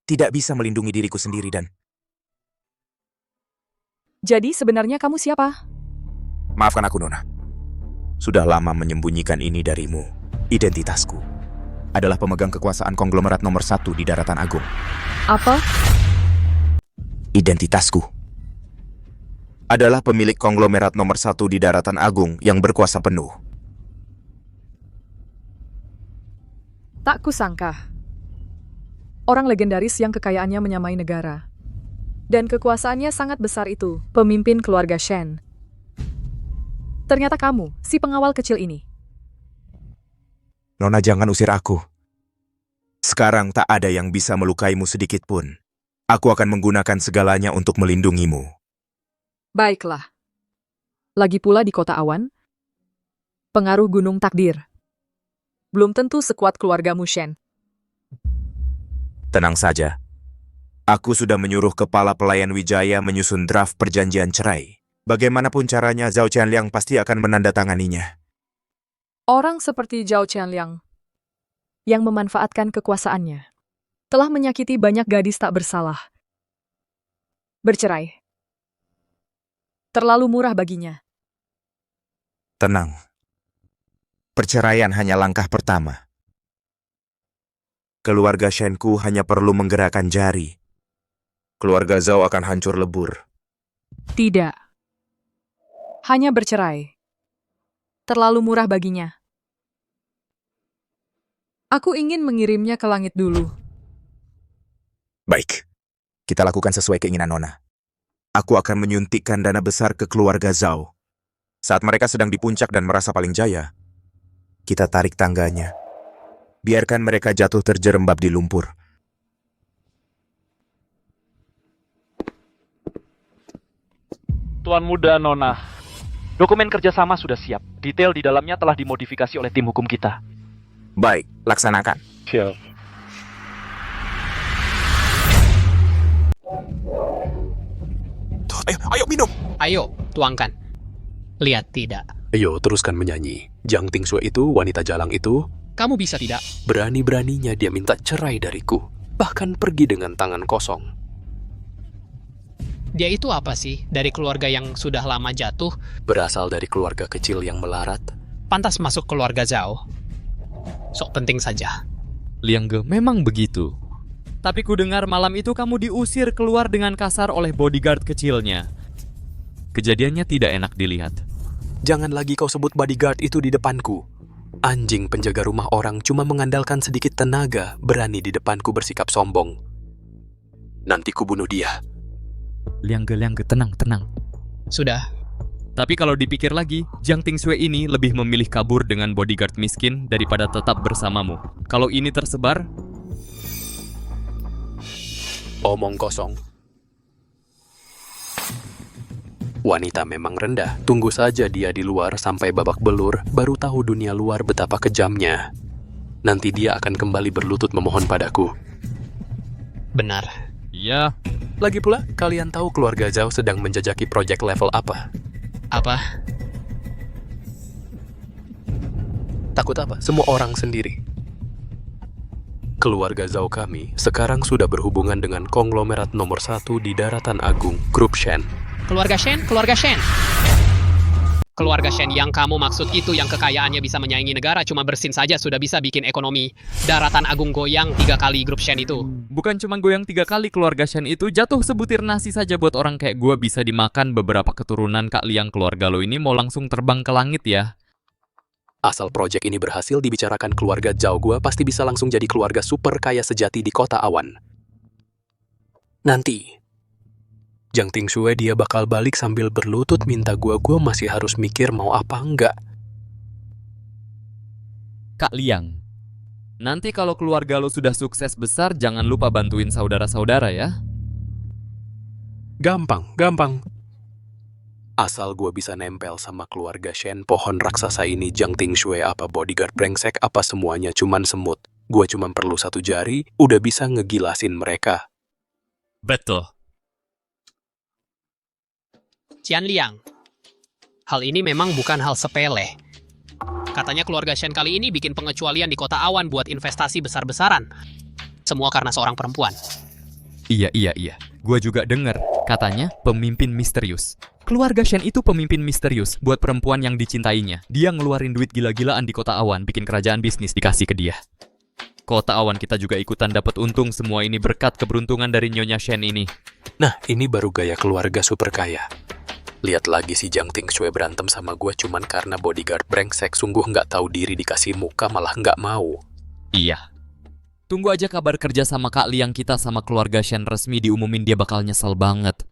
Tidak bisa melindungi diriku sendiri dan... Jadi sebenarnya kamu siapa? Maafkan aku, Nona. Sudah lama menyembunyikan ini darimu. Identitasku adalah pemegang kekuasaan konglomerat nomor 1 di Daratan Agung. Apa? Identitasku adalah pemilik konglomerat nomor 1 di Daratan Agung yang berkuasa penuh. Tak kusangka. Orang legendaris yang kekayaannya menyamai negara. Dan kekuasaannya sangat besar itu, pemimpin keluarga Shen. Ternyata kamu, si pengawal kecil ini. Nona, jangan usir aku. Sekarang tak ada yang bisa melukaimu sedikit pun. Aku akan menggunakan segalanya untuk melindungimu. Baiklah. Lagi pula di kota awan, pengaruh gunung takdir. Belum tentu sekuat keluargamu Shen. Tenang saja. Aku sudah menyuruh kepala pelayan Wijaya menyusun draft perjanjian cerai. Bagaimanapun caranya, Zhao Qianliang pasti akan menandatanganinya. Orang seperti Zhao Qianliang yang memanfaatkan kekuasaannya telah menyakiti banyak gadis tak bersalah. Bercerai terlalu murah baginya. Tenang. Perceraian hanya langkah pertama. Keluarga Shenku hanya perlu menggerakkan jari. Keluarga Zhao akan hancur lebur. Tidak. Hanya bercerai. Terlalu murah baginya. Aku ingin mengirimnya ke langit dulu. Baik. Kita lakukan sesuai keinginan Nona. Aku akan menyuntikkan dana besar ke keluarga Zhao. Saat mereka sedang di puncak dan merasa paling jaya, kita tarik tangganya. Biarkan mereka jatuh terjerembab di lumpur. Tuan Muda Nona, dokumen kerjasama sudah siap. Detail di dalamnya telah dimodifikasi oleh tim hukum kita. Baik, laksanakan. Siap. Ayo minum. Ayo, tuangkan. Lihat tidak. Ayo, teruskan menyanyi. Jiang Tingsue itu, wanita jalang itu, Kamu bisa tidak? berani-beraninya dia minta cerai dariku. Bahkan pergi dengan tangan kosong. Dia itu apa sih? Dari keluarga yang sudah lama jatuh, Berasal dari keluarga kecil yang melarat. pantas masuk keluarga Zhao. Sok penting saja. Liang Ge memang begitu. Tapi ku dengar malam itu kamu diusir keluar dengan kasar oleh bodyguard kecilnya. Kejadiannya tidak enak dilihat. Jangan lagi kau sebut bodyguard itu di depanku. Anjing penjaga rumah orang cuma mengandalkan sedikit tenaga, berani di depanku bersikap sombong. Nanti ku bunuh dia. Liangge, tenang. Sudah. Tapi kalau dipikir lagi, Jiang Tingshui ini lebih memilih kabur dengan bodyguard miskin daripada tetap bersamamu. Kalau ini tersebar, omong kosong. Wanita memang rendah. Tunggu saja dia di luar sampai babak belur, baru tahu dunia luar betapa kejamnya. Nanti dia akan kembali berlutut memohon padaku. Benar. Iya. Lagi pula, kalian tahu keluarga Zhao sedang menjajaki proyek level apa? Apa? Takut apa? Semua orang sendiri. Keluarga Zhao kami sekarang sudah berhubungan dengan konglomerat nomor 1 di Daratan Agung, Grup Shen. Keluarga Shen? Keluarga Shen yang kamu maksud itu yang kekayaannya bisa menyaingi negara, cuma bersin saja sudah bisa bikin ekonomi Daratan Agung goyang 3 kali. Grup Shen itu. Bukan cuma goyang 3 kali, keluarga Shen itu jatuh sebutir nasi saja buat orang kayak gua bisa dimakan. Beberapa keturunan Kak Liang keluarga lo ini mau langsung terbang ke langit ya. Asal proyek ini berhasil dibicarakan keluarga Zhao, gua pasti bisa langsung jadi keluarga super kaya sejati di kota awan. Nanti Jiang Tingshui dia bakal balik sambil berlutut minta gua masih harus mikir mau apa enggak. Kak Liang, nanti kalau keluarga lo sudah sukses besar, jangan lupa bantuin saudara-saudara ya. Gampang. Asal gua bisa nempel sama keluarga Shen, pohon raksasa ini, Jiang Tingshui apa bodyguard brengsek apa semuanya cuman semut. Gua cuma perlu 1 jari, udah bisa ngegilasin mereka. Betul. Qian Liang, hal ini memang bukan hal sepele. Katanya keluarga Shen kali ini bikin pengecualian di kota awan buat investasi besar-besaran. Semua karena seorang perempuan. Iya. Gua juga denger, katanya pemimpin misterius. Keluarga Shen itu pemimpin misterius buat perempuan yang dicintainya. Dia ngeluarin duit gila-gilaan di kota awan, bikin kerajaan bisnis dikasih ke dia. Kota awan kita juga ikutan dapat untung, semua ini berkat keberuntungan dari Nyonya Shen ini. Nah, ini baru gaya keluarga super kaya. Lihat lagi si Jiang Tingshui berantem sama gue cuman karena bodyguard brengsek, sungguh nggak tahu diri, dikasih muka malah nggak mau. Iya. Tunggu aja kabar kerja sama Kak Liang kita sama keluarga Shen resmi diumumin, dia bakal nyesel banget.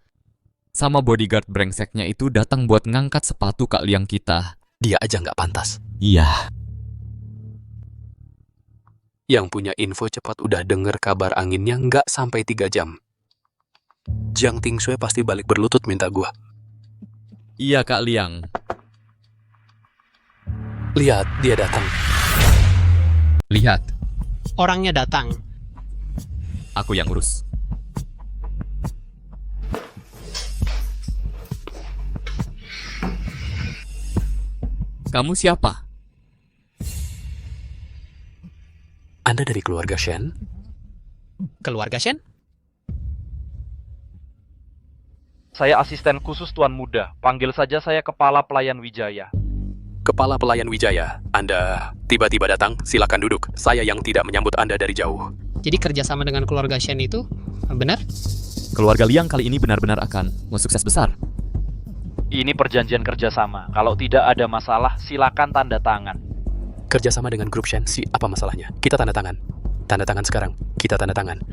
Sama bodyguard brengseknya itu datang buat ngangkat sepatu Kak Liang kita. Dia aja nggak pantas. Iya. Yang punya info cepat udah denger kabar anginnya nggak sampai 3 jam. Jiang Tingshui pasti balik berlutut minta gua. Iya Kak Liang. Lihat, dia datang. Lihat. Orangnya datang. Aku yang urus. Kamu siapa? Anda dari keluarga Shen? Keluarga Shen? Saya asisten khusus Tuan Muda. Panggil saja saya Kepala Pelayan Wijaya. Kepala Pelayan Wijaya, Anda tiba-tiba datang, silakan duduk. Saya yang tidak menyambut Anda dari jauh. Jadi kerjasama dengan keluarga Shen itu benar? Keluarga Liang kali ini benar-benar akan mau sukses besar. Ini perjanjian kerjasama. Kalau tidak ada masalah, silakan tanda tangan. Kerjasama dengan grup Shen, apa masalahnya? Kita tanda tangan. Tanda tangan sekarang. Kita tanda tangan.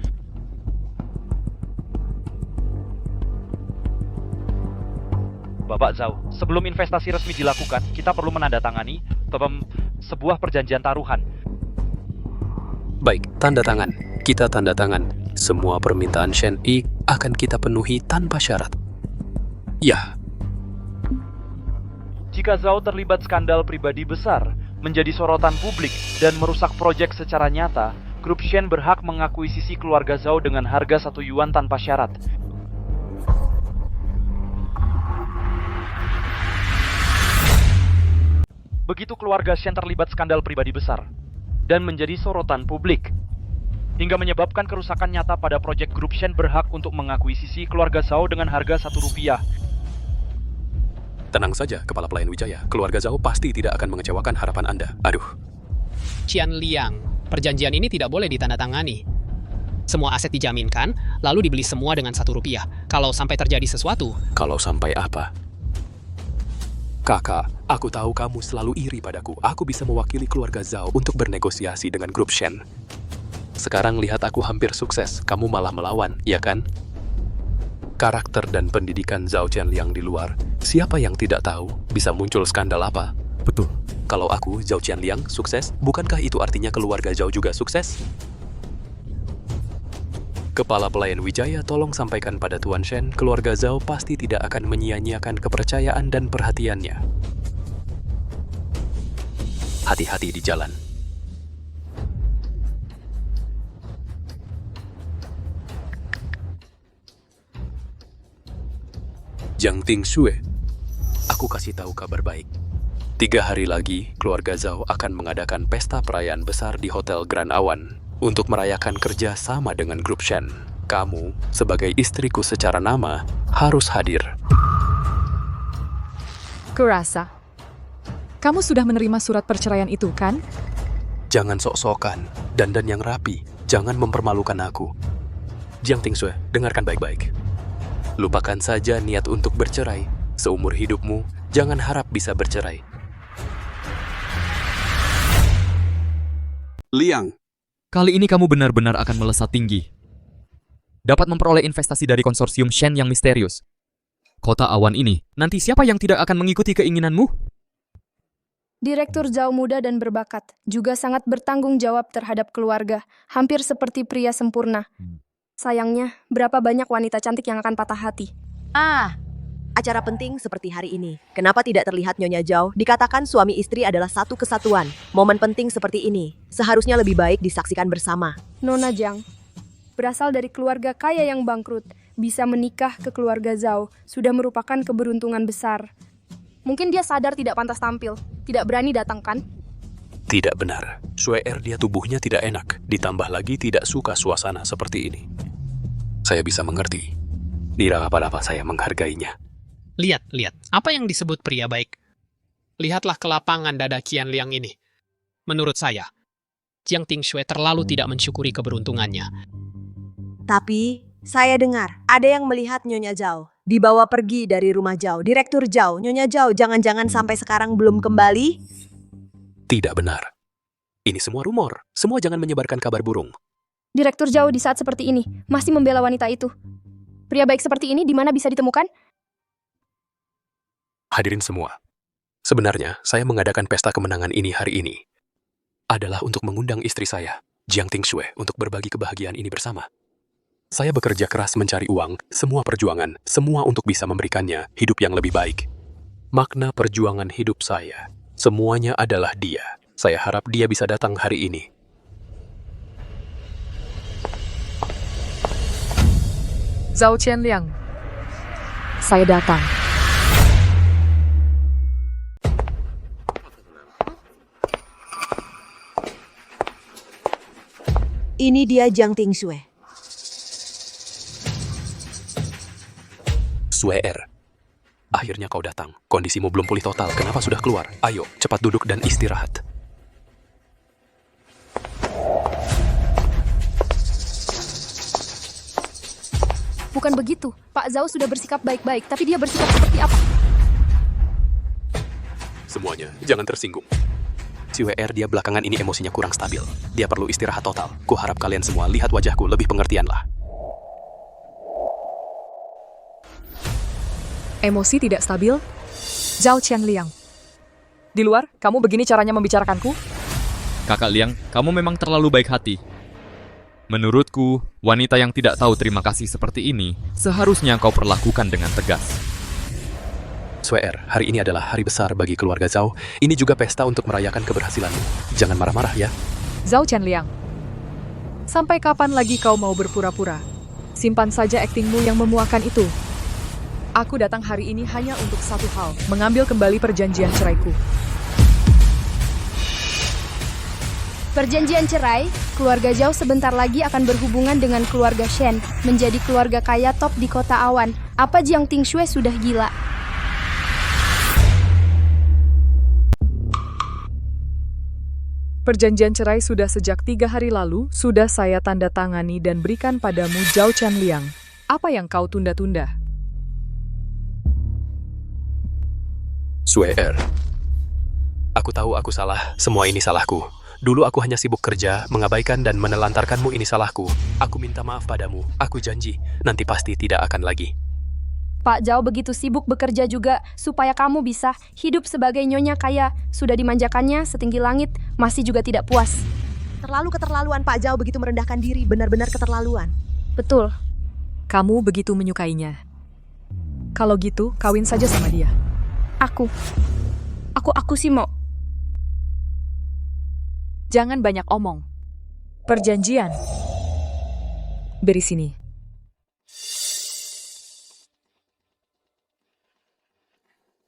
Bapak Zhao, sebelum investasi resmi dilakukan, kita perlu menandatangani sebuah perjanjian taruhan. Baik, tanda tangan. Kita tanda tangan. Semua permintaan Shen Yi akan kita penuhi tanpa syarat. Ya. Jika Zhao terlibat skandal pribadi besar, menjadi sorotan publik, dan merusak proyek secara nyata, grup Shen berhak mengakuisisi keluarga Zhao dengan harga 1 yuan tanpa syarat. Begitu keluarga Shen terlibat skandal pribadi besar dan menjadi sorotan publik, hingga menyebabkan kerusakan nyata pada proyek grup Shen berhak untuk mengakuisisi keluarga Zhao dengan harga 1 rupiah. Tenang saja, Kepala Pelayan Wijaya. Keluarga Zhao pasti tidak akan mengecewakan harapan Anda. Aduh. Qian Liang, perjanjian ini tidak boleh ditandatangani. Semua aset dijaminkan, lalu dibeli semua dengan Rp1. Kalau sampai terjadi sesuatu, Kalau sampai apa? Kakak, aku tahu kamu selalu iri padaku. Aku bisa mewakili keluarga Zhao untuk bernegosiasi dengan grup Shen. Sekarang lihat aku hampir sukses, kamu malah melawan, ya kan? Karakter dan pendidikan Zhao Qianliang di luar, siapa yang tidak tahu bisa muncul skandal apa? Betul. Kalau aku, Zhao Qianliang, sukses, bukankah itu artinya keluarga Zhao juga sukses? Kepala pelayan Wijaya, tolong sampaikan pada Tuan Shen, keluarga Zhao pasti tidak akan menyia-nyiakan kepercayaan dan perhatiannya. Hati-hati di jalan. Jiang Tingxue, aku kasih tahu kabar baik. 3 hari lagi, keluarga Zhao akan mengadakan pesta perayaan besar di Hotel Grand Awan untuk merayakan kerja sama dengan grup Shen. Kamu, sebagai istriku secara nama, harus hadir. Kurasa. Kamu sudah menerima surat perceraian itu, kan? Jangan sok-sokan, dandan yang rapi, jangan mempermalukan aku. Jiang Tingxue, dengarkan baik-baik. Lupakan saja niat untuk bercerai. Seumur hidupmu, jangan harap bisa bercerai. Liang. Kali ini kamu benar-benar akan melesat tinggi. Dapat memperoleh investasi dari konsorsium Shen yang misterius. Kota awan ini, nanti siapa yang tidak akan mengikuti keinginanmu? Direktur Zhao muda dan berbakat, juga sangat bertanggung jawab terhadap keluarga, hampir seperti pria sempurna. Sayangnya, berapa banyak wanita cantik yang akan patah hati. Acara penting seperti hari ini. Kenapa tidak terlihat Nyonya Zhao? Dikatakan suami istri adalah satu kesatuan. Momen penting seperti ini, seharusnya lebih baik disaksikan bersama. Nona Jiang, berasal dari keluarga kaya yang bangkrut, bisa menikah ke keluarga Zhao, sudah merupakan keberuntungan besar. Mungkin dia sadar tidak pantas tampil, tidak berani datang kan? Tidak benar. Shue'er dia tubuhnya tidak enak, ditambah lagi tidak suka suasana seperti ini. Saya bisa mengerti. Tidak apa-apa saya menghargainya. lihat, apa yang disebut pria baik. Lihatlah ke lapangan dada Qianliang ini. Menurut saya, Jiang Tingxue terlalu tidak mensyukuri keberuntungannya. Tapi, saya dengar, ada yang melihat Nyonya Zhao dibawa pergi dari rumah Zhao. Direktur Zhao, Nyonya Zhao jangan-jangan sampai sekarang belum kembali? Tidak benar. Ini semua rumor. Semua jangan menyebarkan kabar burung. Direktur Zhao di saat seperti ini, masih membela wanita itu. Pria baik seperti ini di mana bisa ditemukan? Hadirin semua. Sebenarnya, saya mengadakan pesta kemenangan ini hari ini adalah untuk mengundang istri saya, Jiang Tingxue, untuk berbagi kebahagiaan ini bersama. Saya bekerja keras mencari uang, semua perjuangan, semua untuk bisa memberikannya hidup yang lebih baik. Makna perjuangan hidup saya, semuanya adalah dia. Saya harap dia bisa datang hari ini. Zhao Qianliang, saya datang. Ini dia Jiang Tingxue. Shue'er, akhirnya kau datang. Kondisimu belum pulih total. Kenapa sudah keluar? Ayo, cepat duduk dan istirahat. Bukan begitu, Pak Zhao sudah bersikap baik-baik, tapi dia bersikap seperti apa? Semuanya, jangan tersinggung. Shue'er dia belakangan ini emosinya kurang stabil. Dia perlu istirahat total. Kuharap kalian semua lihat wajahku, lebih pengertianlah. Emosi tidak stabil? Zhao Qianliang. Di luar, kamu begini caranya membicarakanku? Kakak Liang, kamu memang terlalu baik hati. Menurutku, wanita yang tidak tahu terima kasih seperti ini, seharusnya kau perlakukan dengan tegas. Shue'er, hari ini adalah hari besar bagi keluarga Zhao. Ini juga pesta untuk merayakan keberhasilanmu. Jangan marah-marah ya. Zhao Qianliang. Sampai kapan lagi kau mau berpura-pura? Simpan saja aktingmu yang memuakan itu. Aku datang hari ini hanya untuk satu hal, mengambil kembali perjanjian ceraiku. Perjanjian cerai, keluarga Zhao sebentar lagi akan berhubungan dengan keluarga Shen, menjadi keluarga kaya top di kota awan. Apa Jiang Tingxue sudah gila? Perjanjian cerai sudah sejak 3 hari lalu, sudah saya tanda tangani dan berikan padamu Zhao Chanliang. Apa yang kau tunda-tunda? Swear. Aku tahu aku salah, semua ini salahku. Dulu aku hanya sibuk kerja, mengabaikan dan menelantarkanmu, ini salahku. Aku minta maaf padamu, aku janji, nanti pasti tidak akan lagi. Pak Zhao begitu sibuk bekerja juga supaya kamu bisa hidup sebagai nyonya kaya. Sudah dimanjakannya setinggi langit, masih juga tidak puas. Terlalu keterlaluan Pak Zhao begitu merendahkan diri, benar-benar keterlaluan. Betul. Kamu begitu menyukainya. Kalau gitu, kawin saja sama dia. Aku sih mau. Jangan banyak omong. Perjanjian. Beri sini.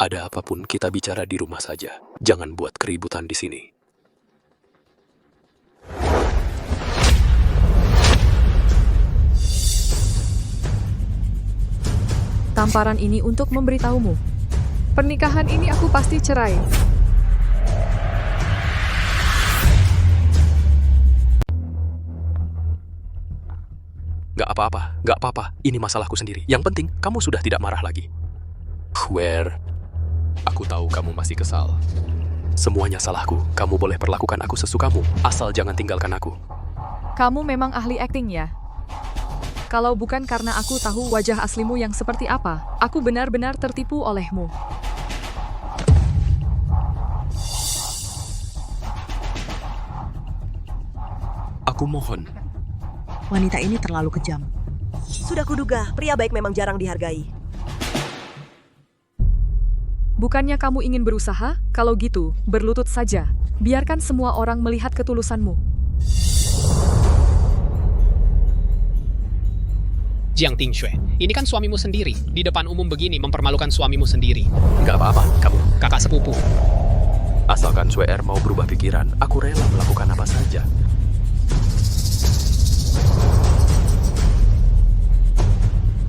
Ada apapun kita bicara di rumah saja. Jangan buat keributan di sini. Tamparan ini untuk memberitahumu. Pernikahan ini aku pasti cerai. Gak apa-apa. Ini masalahku sendiri. Yang penting, kamu sudah tidak marah lagi. Where? Aku tahu kamu masih kesal. Semuanya salahku. Kamu boleh perlakukan aku sesukamu, asal jangan tinggalkan aku. Kamu memang ahli akting ya? Kalau bukan karena aku tahu wajah aslimu yang seperti apa, aku benar-benar tertipu olehmu. Aku mohon. Wanita ini terlalu kejam. Sudah kuduga, pria baik memang jarang dihargai. Bukannya kamu ingin berusaha? Kalau gitu, berlutut saja. Biarkan semua orang melihat ketulusanmu. Jiang Tingxue, ini kan suamimu sendiri. Di depan umum begini mempermalukan suamimu sendiri. Gak apa-apa, kamu. Kakak sepupu. Asalkan Swear mau berubah pikiran, aku rela melakukan apa saja.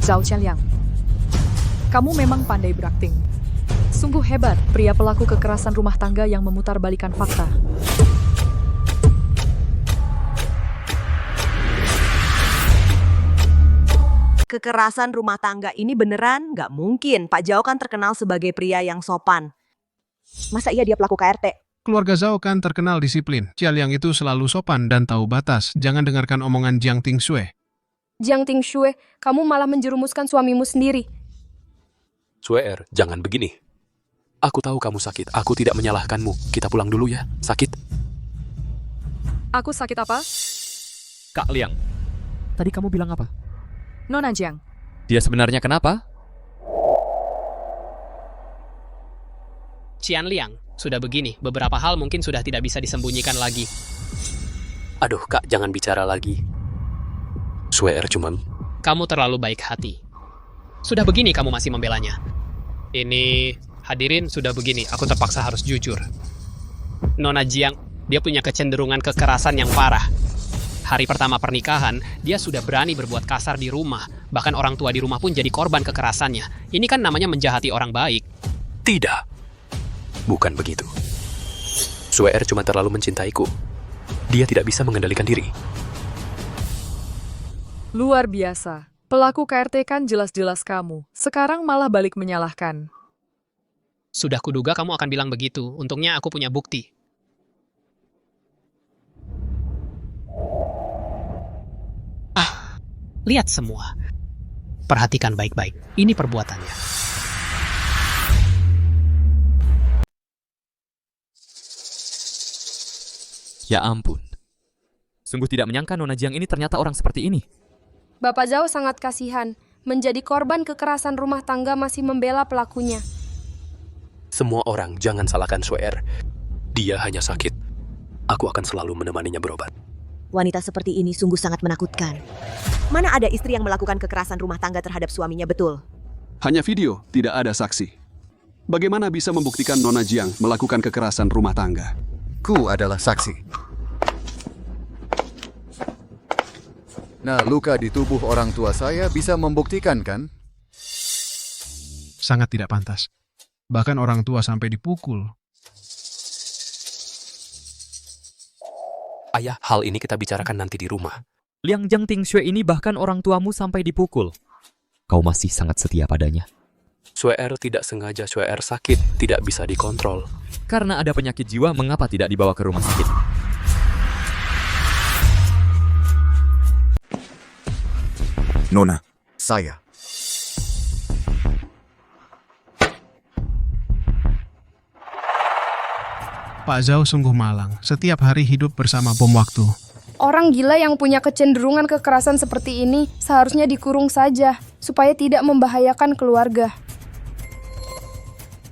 Zhao Chanliang, kamu memang pandai berakting. Sungguh hebat, pria pelaku kekerasan rumah tangga yang memutarbalikkan fakta. Kekerasan rumah tangga ini beneran? Nggak mungkin. Pak Zhao kan terkenal sebagai pria yang sopan. Masa iya dia pelaku KRT? Keluarga Zhao kan terkenal disiplin. Liang itu selalu sopan dan tahu batas. Jangan dengarkan omongan Jiang Tingxue. Jiang Tingxue, kamu malah menjerumuskan suamimu sendiri. Swear, jangan begini. Aku tahu kamu sakit. Aku tidak menyalahkanmu. Kita pulang dulu ya. Sakit. Aku sakit apa? Kak Liang, tadi kamu bilang apa? Nona Jiang. Dia sebenarnya kenapa? Qian Liang, sudah begini, beberapa hal mungkin sudah tidak bisa disembunyikan lagi. Aduh, Kak, jangan bicara lagi. Swear cuman. Kamu terlalu baik hati. Sudah begini kamu masih membelanya. Ini, hadirin sudah begini, aku terpaksa harus jujur. Nona Jiang, dia punya kecenderungan kekerasan yang parah. Hari pertama pernikahan, dia sudah berani berbuat kasar di rumah. Bahkan orang tua di rumah pun jadi korban kekerasannya. Ini kan namanya menjahati orang baik. Tidak. Bukan begitu. Swear cuma terlalu mencintaiku. Dia tidak bisa mengendalikan diri. Luar biasa. Pelaku KRT kan jelas-jelas kamu. Sekarang malah balik menyalahkan. Sudah kuduga kamu akan bilang begitu. Untungnya aku punya bukti. Lihat semua. Perhatikan baik-baik. Ini perbuatannya. Ya ampun. Sungguh tidak menyangka Nona Jiang ini ternyata orang seperti ini. Bapak Zhao sangat kasihan. Menjadi korban kekerasan rumah tangga masih membela pelakunya. Semua orang jangan salahkan Swear. Dia hanya sakit. Aku akan selalu menemaninya berobat. Wanita seperti ini sungguh sangat menakutkan. Mana ada istri yang melakukan kekerasan rumah tangga terhadap suaminya, betul? Hanya video, tidak ada saksi. Bagaimana bisa membuktikan Nona Jiang melakukan kekerasan rumah tangga? Ku adalah saksi. Nah, luka di tubuh orang tua saya bisa membuktikan, kan? Sangat tidak pantas. Bahkan orang tua sampai dipukul. Ayah, hal ini kita bicarakan nanti di rumah. Liang Jiang Tingshui ini bahkan orang tuamu sampai dipukul. Kau masih sangat setia padanya. Sue-er tidak sengaja, Sue-er sakit, tidak bisa dikontrol. Karena ada penyakit jiwa, mengapa tidak dibawa ke rumah sakit? Nona. Saya. Pak Zhao sungguh malang. Setiap hari hidup bersama bom waktu. Orang gila yang punya kecenderungan kekerasan seperti ini seharusnya dikurung saja, supaya tidak membahayakan keluarga.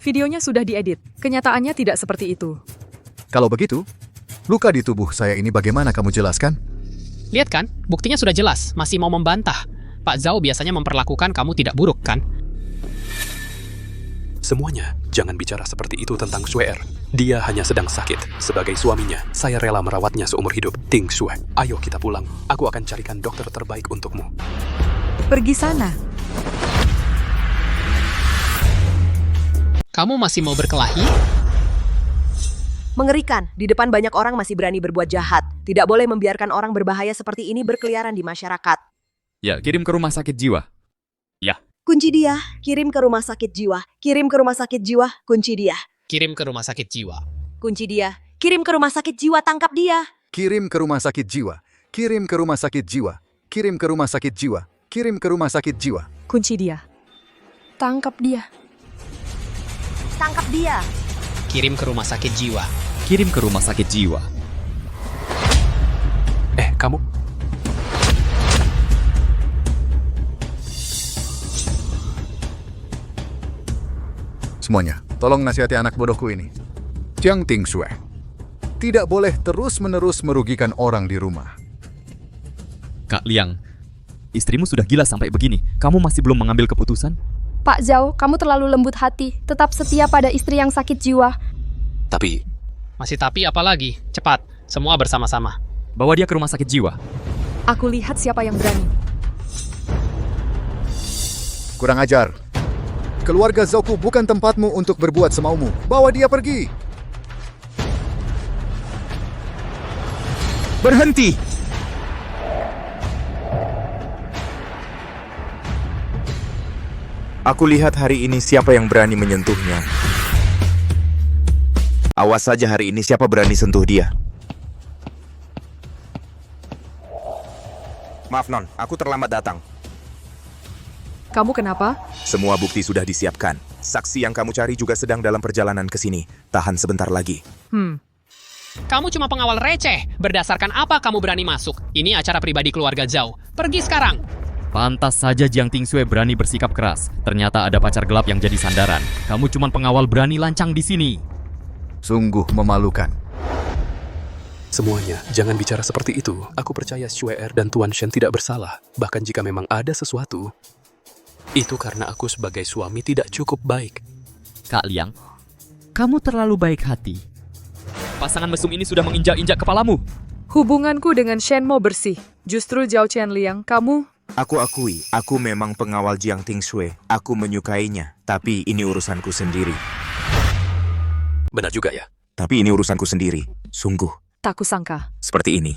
Videonya sudah diedit. Kenyataannya tidak seperti itu. Kalau begitu, luka di tubuh saya ini bagaimana kamu jelaskan? Lihat kan, buktinya sudah jelas, masih mau membantah. Pak Zhao biasanya memperlakukan kamu tidak buruk, kan? Semuanya, jangan bicara seperti itu tentang Sue-er. Dia hanya sedang sakit. Sebagai suaminya, saya rela merawatnya seumur hidup. Ting Sue, ayo kita pulang. Aku akan carikan dokter terbaik untukmu. Pergi sana. Kamu masih mau berkelahi? Mengerikan, di depan banyak orang masih berani berbuat jahat. Tidak boleh membiarkan orang berbahaya seperti ini berkeliaran di masyarakat. Ya, kirim ke rumah sakit jiwa. Ya. Kunci dia, kirim ke rumah sakit jiwa. Kirim ke rumah sakit jiwa, kunci dia. Kirim ke rumah sakit jiwa. Kunci dia, kirim ke rumah sakit jiwa, tangkap dia. Kirim ke rumah sakit jiwa. Kirim ke rumah sakit jiwa. Kirim ke rumah sakit jiwa. Kirim ke rumah sakit jiwa. Kunci dia. Tangkap dia. Tangkap dia. Kirim ke rumah sakit jiwa. Kirim ke rumah sakit jiwa. Kamu? Semuanya, tolong nasihati anak bodohku ini. Jiang Tingshui. Tidak boleh terus-menerus merugikan orang di rumah. Kak Liang, istrimu sudah gila sampai begini. Kamu masih belum mengambil keputusan? Pak Zhao, kamu terlalu lembut hati. Tetap setia pada istri yang sakit jiwa. Tapi... Masih tapi apa lagi? Cepat, semua bersama-sama. Bawa dia ke rumah sakit jiwa. Aku lihat siapa yang berani. Kurang ajar. Keluarga Zhouku bukan tempatmu untuk berbuat semaumu. Bawa dia pergi. Berhenti! Aku lihat hari ini siapa yang berani menyentuhnya. Awas saja hari ini siapa berani sentuh dia. Maaf Non, aku terlambat datang. Kamu kenapa? Semua bukti sudah disiapkan. Saksi yang kamu cari juga sedang dalam perjalanan ke sini. Tahan sebentar lagi. Kamu cuma pengawal receh. Berdasarkan apa kamu berani masuk? Ini acara pribadi keluarga Zhao. Pergi sekarang. Pantas saja Jiang Tingshui berani bersikap keras. Ternyata ada pacar gelap yang jadi sandaran. Kamu cuma pengawal berani lancang di sini. Sungguh memalukan. Semuanya, jangan bicara seperti itu. Aku percaya Sue-er dan Tuan Shen tidak bersalah. Bahkan jika memang ada sesuatu, itu karena aku sebagai suami tidak cukup baik. Kak Liang, kamu terlalu baik hati. Pasangan mesum ini sudah menginjak-injak kepalamu. Hubunganku dengan Shen mau bersih. Justru Zhao Qian Liang, kamu... Aku akui, aku memang pengawal Jiang Tingshui. Aku menyukainya, tapi ini urusanku sendiri. Benar juga ya. Tapi ini urusanku sendiri, sungguh. Tak kusangka. Seperti ini.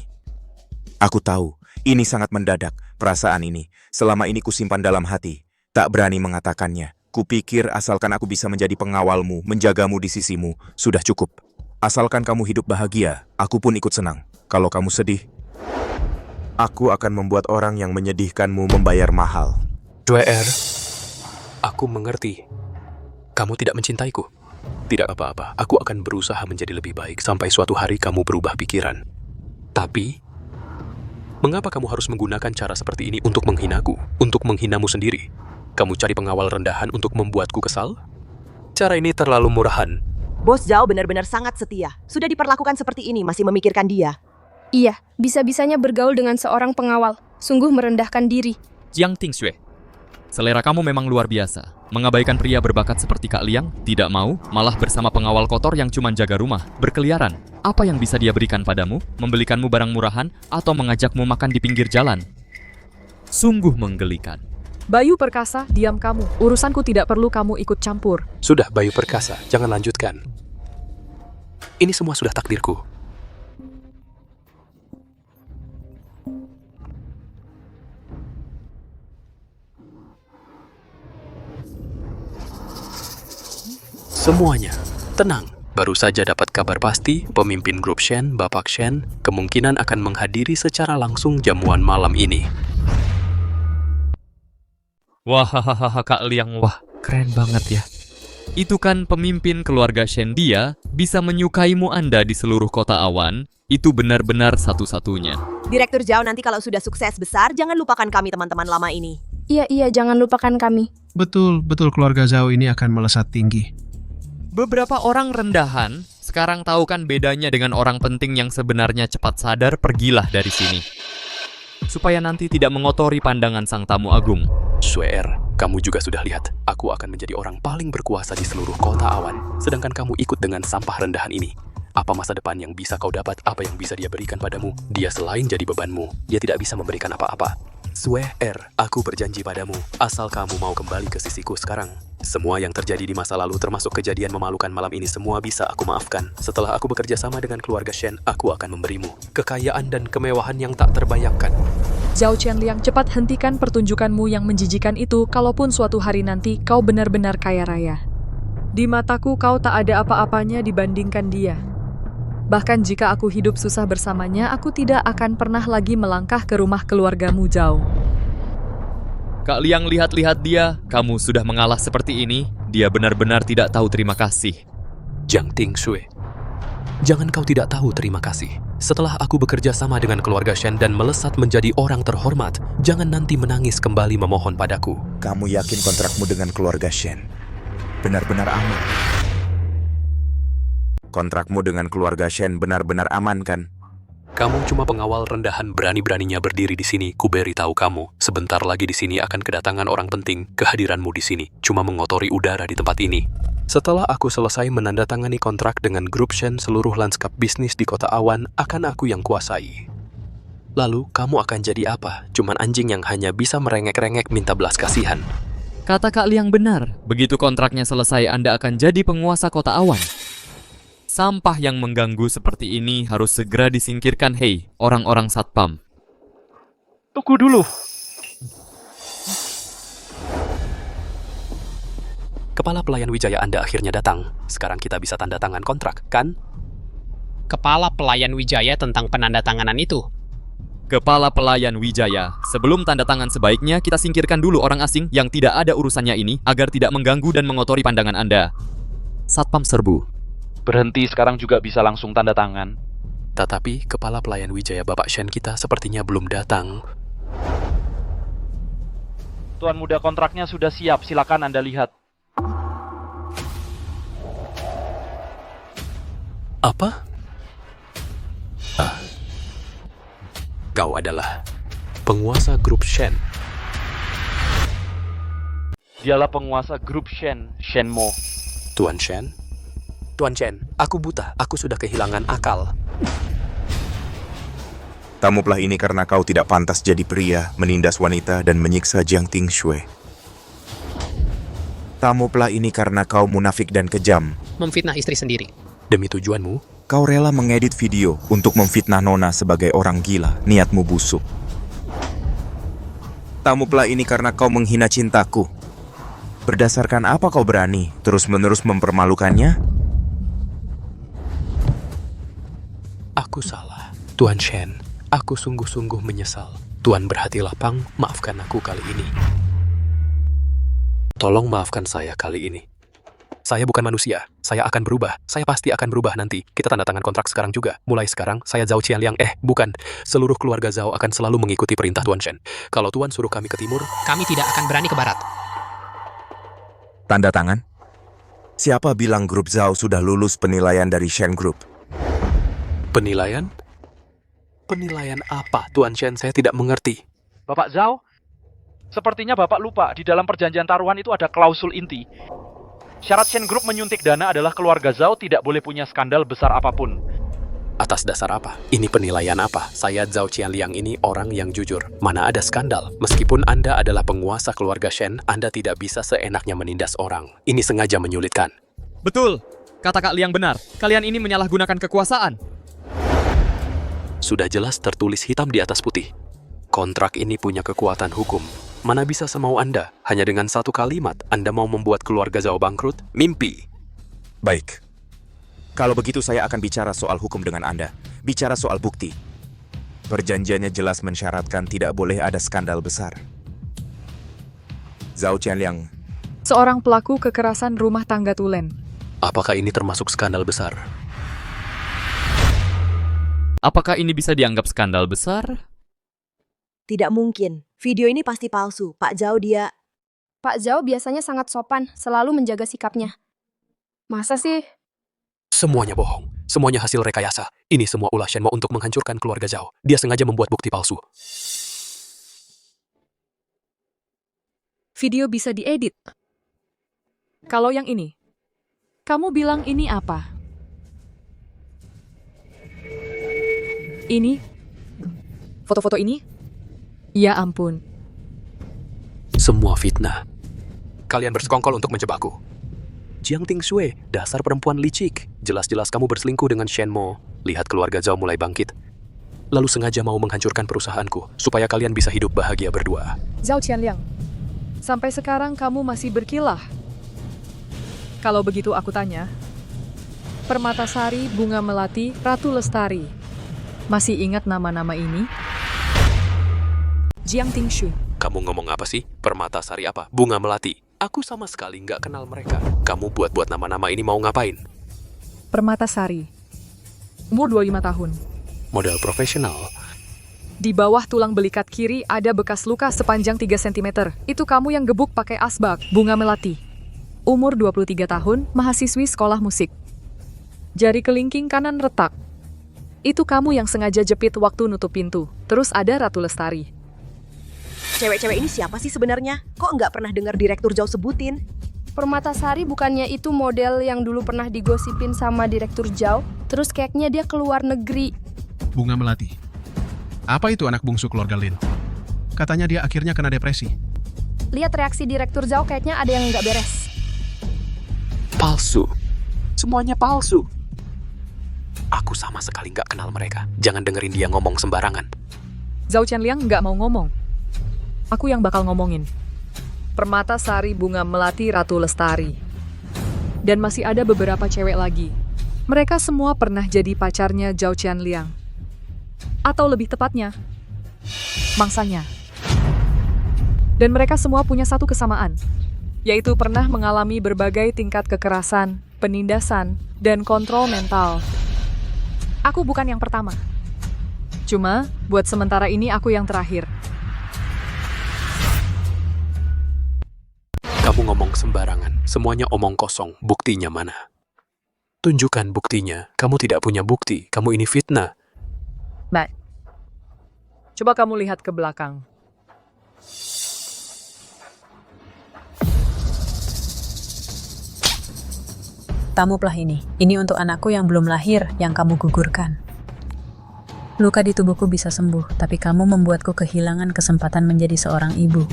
Aku tahu, ini sangat mendadak, perasaan ini. Selama ini kusimpan dalam hati. Tak berani mengatakannya. Kupikir asalkan aku bisa menjadi pengawalmu, menjagamu di sisimu, sudah cukup. Asalkan kamu hidup bahagia, aku pun ikut senang. Kalau kamu sedih, aku akan membuat orang yang menyedihkanmu membayar mahal. Sue-er, aku mengerti. Kamu tidak mencintaiku. Tidak apa-apa, aku akan berusaha menjadi lebih baik sampai suatu hari kamu berubah pikiran. Tapi, mengapa kamu harus menggunakan cara seperti ini untuk menghinaku, untuk menghinamu sendiri? Kamu cari pengawal rendahan untuk membuatku kesal? Cara ini terlalu murahan. Bos Zhao benar-benar sangat setia. Sudah diperlakukan seperti ini, masih memikirkan dia. Iya, bisa-bisanya bergaul dengan seorang pengawal. Sungguh merendahkan diri. Jiang Tingshui, selera kamu memang luar biasa. Mengabaikan pria berbakat seperti Kak Liang, tidak mau, malah bersama pengawal kotor yang cuma jaga rumah, berkeliaran. Apa yang bisa dia berikan padamu? Membelikanmu barang murahan, atau mengajakmu makan di pinggir jalan? Sungguh menggelikan. Bayu Perkasa, diam kamu. Urusanku tidak perlu kamu ikut campur. Sudah, Bayu Perkasa, jangan lanjutkan. Ini semua sudah takdirku. Semuanya. Tenang. Baru saja dapat kabar pasti, pemimpin grup Shen, Bapak Shen, kemungkinan akan menghadiri secara langsung jamuan malam ini. Wah, Kak Liang, wah, keren banget ya. Itu kan pemimpin keluarga Shen, dia bisa menyukaimu Anda di seluruh kota awan. Itu benar-benar satu-satunya. Direktur Zhao, nanti kalau sudah sukses besar, jangan lupakan kami teman-teman lama ini. Iya, jangan lupakan kami. Betul keluarga Zhao ini akan melesat tinggi. Beberapa orang rendahan, sekarang tahu kan bedanya dengan orang penting yang sebenarnya cepat sadar, pergilah dari sini. Supaya nanti tidak mengotori pandangan sang tamu agung. Swear, kamu juga sudah lihat, aku akan menjadi orang paling berkuasa di seluruh kota awan. Sedangkan kamu ikut dengan sampah rendahan ini. Apa masa depan yang bisa kau dapat, apa yang bisa dia berikan padamu? Dia selain jadi bebanmu, dia tidak bisa memberikan apa-apa. Swear, aku berjanji padamu, asal kamu mau kembali ke sisiku sekarang. Semua yang terjadi di masa lalu termasuk kejadian memalukan malam ini semua bisa aku maafkan. Setelah aku bekerja sama dengan keluarga Shen, aku akan memberimu kekayaan dan kemewahan yang tak terbayangkan. Zhao Qianliang, cepat hentikan pertunjukanmu yang menjijikan itu, kalaupun suatu hari nanti kau benar-benar kaya raya. Di mataku kau tak ada apa-apanya dibandingkan dia. Bahkan jika aku hidup susah bersamanya, aku tidak akan pernah lagi melangkah ke rumah keluargamu, Zhao. Kak Liang, lihat-lihat dia, kamu sudah mengalah seperti ini, dia benar-benar tidak tahu terima kasih. Jiang Tingshui, jangan kau tidak tahu terima kasih. Setelah aku bekerja sama dengan keluarga Shen dan melesat menjadi orang terhormat, jangan nanti menangis kembali memohon padaku. Kamu yakin kontrakmu dengan keluarga Shen benar-benar aman? Kontrakmu dengan keluarga Shen benar-benar aman kan? Kamu cuma pengawal rendahan, berani-beraninya berdiri di sini. Ku beritahu kamu, sebentar lagi di sini akan kedatangan orang penting. Kehadiranmu di sini cuma mengotori udara di tempat ini. Setelah aku selesai menandatangani kontrak dengan grup Shen, seluruh lanskap bisnis di kota awan akan aku yang kuasai. Lalu kamu akan jadi apa? Cuman anjing yang hanya bisa merengek-rengek minta belas kasihan. Kata Kak Liang benar, begitu kontraknya selesai Anda akan jadi penguasa kota awan. Sampah yang mengganggu seperti ini harus segera disingkirkan, hei, orang-orang satpam. Tunggu dulu. Kepala pelayan Wijaya Anda akhirnya datang. Sekarang kita bisa tanda tangan kontrak, kan? Kepala pelayan Wijaya tentang penandatanganan itu. Kepala pelayan Wijaya, sebelum tanda tangan sebaiknya kita singkirkan dulu orang asing yang tidak ada urusannya ini agar tidak mengganggu dan mengotori pandangan Anda. Satpam serbu. Berhenti sekarang juga bisa langsung tanda tangan. Tetapi kepala pelayan Wijaya Bapak Shen kita sepertinya belum datang. Tuan muda, kontraknya sudah siap, silakan Anda lihat. Apa? Kau adalah penguasa grup Shen. Dialah penguasa grup Shen, Shenmo. Tuan Shen? Tuan Shen, aku buta. Aku sudah kehilangan akal. Tamuplah ini karena kau tidak pantas jadi pria, menindas wanita, dan menyiksa Jiang Tingshui. Tamuplah ini karena kau munafik dan kejam. Memfitnah istri sendiri. Demi tujuanmu, kau rela mengedit video untuk memfitnah Nona sebagai orang gila. Niatmu busuk. Tamuplah ini karena kau menghina cintaku. Berdasarkan apa kau berani terus-menerus mempermalukannya? Aku salah. Tuan Shen, aku sungguh-sungguh menyesal. Tuan berhati lapang, maafkan aku kali ini. Tolong maafkan saya kali ini. Saya bukan manusia. Saya akan berubah. Saya pasti akan berubah nanti. Kita tanda tangan kontrak sekarang juga. Mulai sekarang, saya Zhao Qianliang. Bukan. Seluruh keluarga Zhao akan selalu mengikuti perintah Tuan Shen. Kalau Tuan suruh kami ke timur, kami tidak akan berani ke barat. Tanda tangan? Siapa bilang grup Zhao sudah lulus penilaian dari Shen Group? Penilaian? Penilaian apa, Tuan Shen? Saya tidak mengerti. Bapak Zhao, sepertinya Bapak lupa, di dalam perjanjian taruhan itu ada klausul inti. Syarat Shen Group menyuntik dana adalah keluarga Zhao tidak boleh punya skandal besar apapun. Atas dasar apa? Ini penilaian apa? Saya Zhao Qianliang ini orang yang jujur. Mana ada skandal? Meskipun Anda adalah penguasa keluarga Shen, Anda tidak bisa seenaknya menindas orang. Ini sengaja menyulitkan. Betul. Kata Kak Liang benar. Kalian ini menyalahgunakan kekuasaan. Sudah jelas tertulis hitam di atas putih. Kontrak ini punya kekuatan hukum. Mana bisa semau Anda? Hanya dengan satu kalimat, Anda mau membuat keluarga Zhao bangkrut? Mimpi. Baik. Kalau begitu saya akan bicara soal hukum dengan Anda. Bicara soal bukti. Perjanjiannya jelas mensyaratkan tidak boleh ada skandal besar. Zhao Qianliang, Seorang pelaku kekerasan rumah tangga tulen. Apakah ini termasuk skandal besar? Apakah ini bisa dianggap skandal besar? Tidak mungkin. Video ini pasti palsu. Pak Zhao dia... Pak Zhao biasanya sangat sopan, selalu menjaga sikapnya. Masa sih? Semuanya bohong. Semuanya hasil rekayasa. Ini semua ulah Shenmo untuk menghancurkan keluarga Zhao. Dia sengaja membuat bukti palsu. Video bisa diedit. Kalau yang ini, kamu bilang ini apa? Ini? Foto-foto ini? Ya ampun. Semua fitnah. Kalian bersekongkol untuk menjebakku. Jiang Tingshui, dasar perempuan licik. Jelas-jelas kamu berselingkuh dengan Shenmo. Lihat keluarga Zhao mulai bangkit. Lalu sengaja mau menghancurkan perusahaanku, supaya kalian bisa hidup bahagia berdua. Zhao Qianliang, sampai sekarang kamu masih berkilah. Kalau begitu aku tanya, Permatasari, Bunga Melati, Ratu Lestari. Masih ingat nama-nama ini? Jiang Tingshui. Kamu ngomong apa sih? Permatasari apa? Bunga Melati. Aku sama sekali nggak kenal mereka. Kamu buat-buat nama-nama ini mau ngapain? Permatasari. Umur 25 tahun. Model profesional. Di bawah tulang belikat kiri ada bekas luka sepanjang 3 cm. Itu kamu yang gebuk pakai asbak. Bunga Melati. Umur 23 tahun, mahasiswi sekolah musik. Jari kelingking kanan retak. Itu kamu yang sengaja jepit waktu nutup pintu. Terus ada Ratu Lestari. Cewek-cewek ini siapa sih sebenarnya? Kok nggak pernah dengar Direktur Zhao sebutin? Permatasari bukannya itu model yang dulu pernah digosipin sama Direktur Zhao? Terus kayaknya dia keluar negeri. Bunga Melati. Apa itu anak bungsu keluarga Lin? Katanya dia akhirnya kena depresi. Lihat reaksi Direktur Zhao kayaknya ada yang nggak beres. Palsu. Semuanya palsu. Aku sama sekali nggak kenal mereka. Jangan dengerin dia ngomong sembarangan. Zhao Qianliang nggak mau ngomong. Aku yang bakal ngomongin. Permatasari, Bunga Melati, Ratu Lestari. Dan masih ada beberapa cewek lagi. Mereka semua pernah jadi pacarnya Zhao Qianliang. Atau lebih tepatnya, mangsanya. Dan mereka semua punya satu kesamaan, yaitu pernah mengalami berbagai tingkat kekerasan, penindasan, dan kontrol mental. Aku bukan yang pertama. Cuma, buat sementara ini aku yang terakhir. Kamu ngomong sembarangan. Semuanya omong kosong. Buktinya mana? Tunjukkan buktinya. Kamu tidak punya bukti. Kamu ini fitnah. Mbak, coba kamu lihat ke belakang. Tamulah ini. Ini untuk anakku yang belum lahir, yang kamu gugurkan. Luka di tubuhku bisa sembuh, tapi kamu membuatku kehilangan kesempatan menjadi seorang ibu.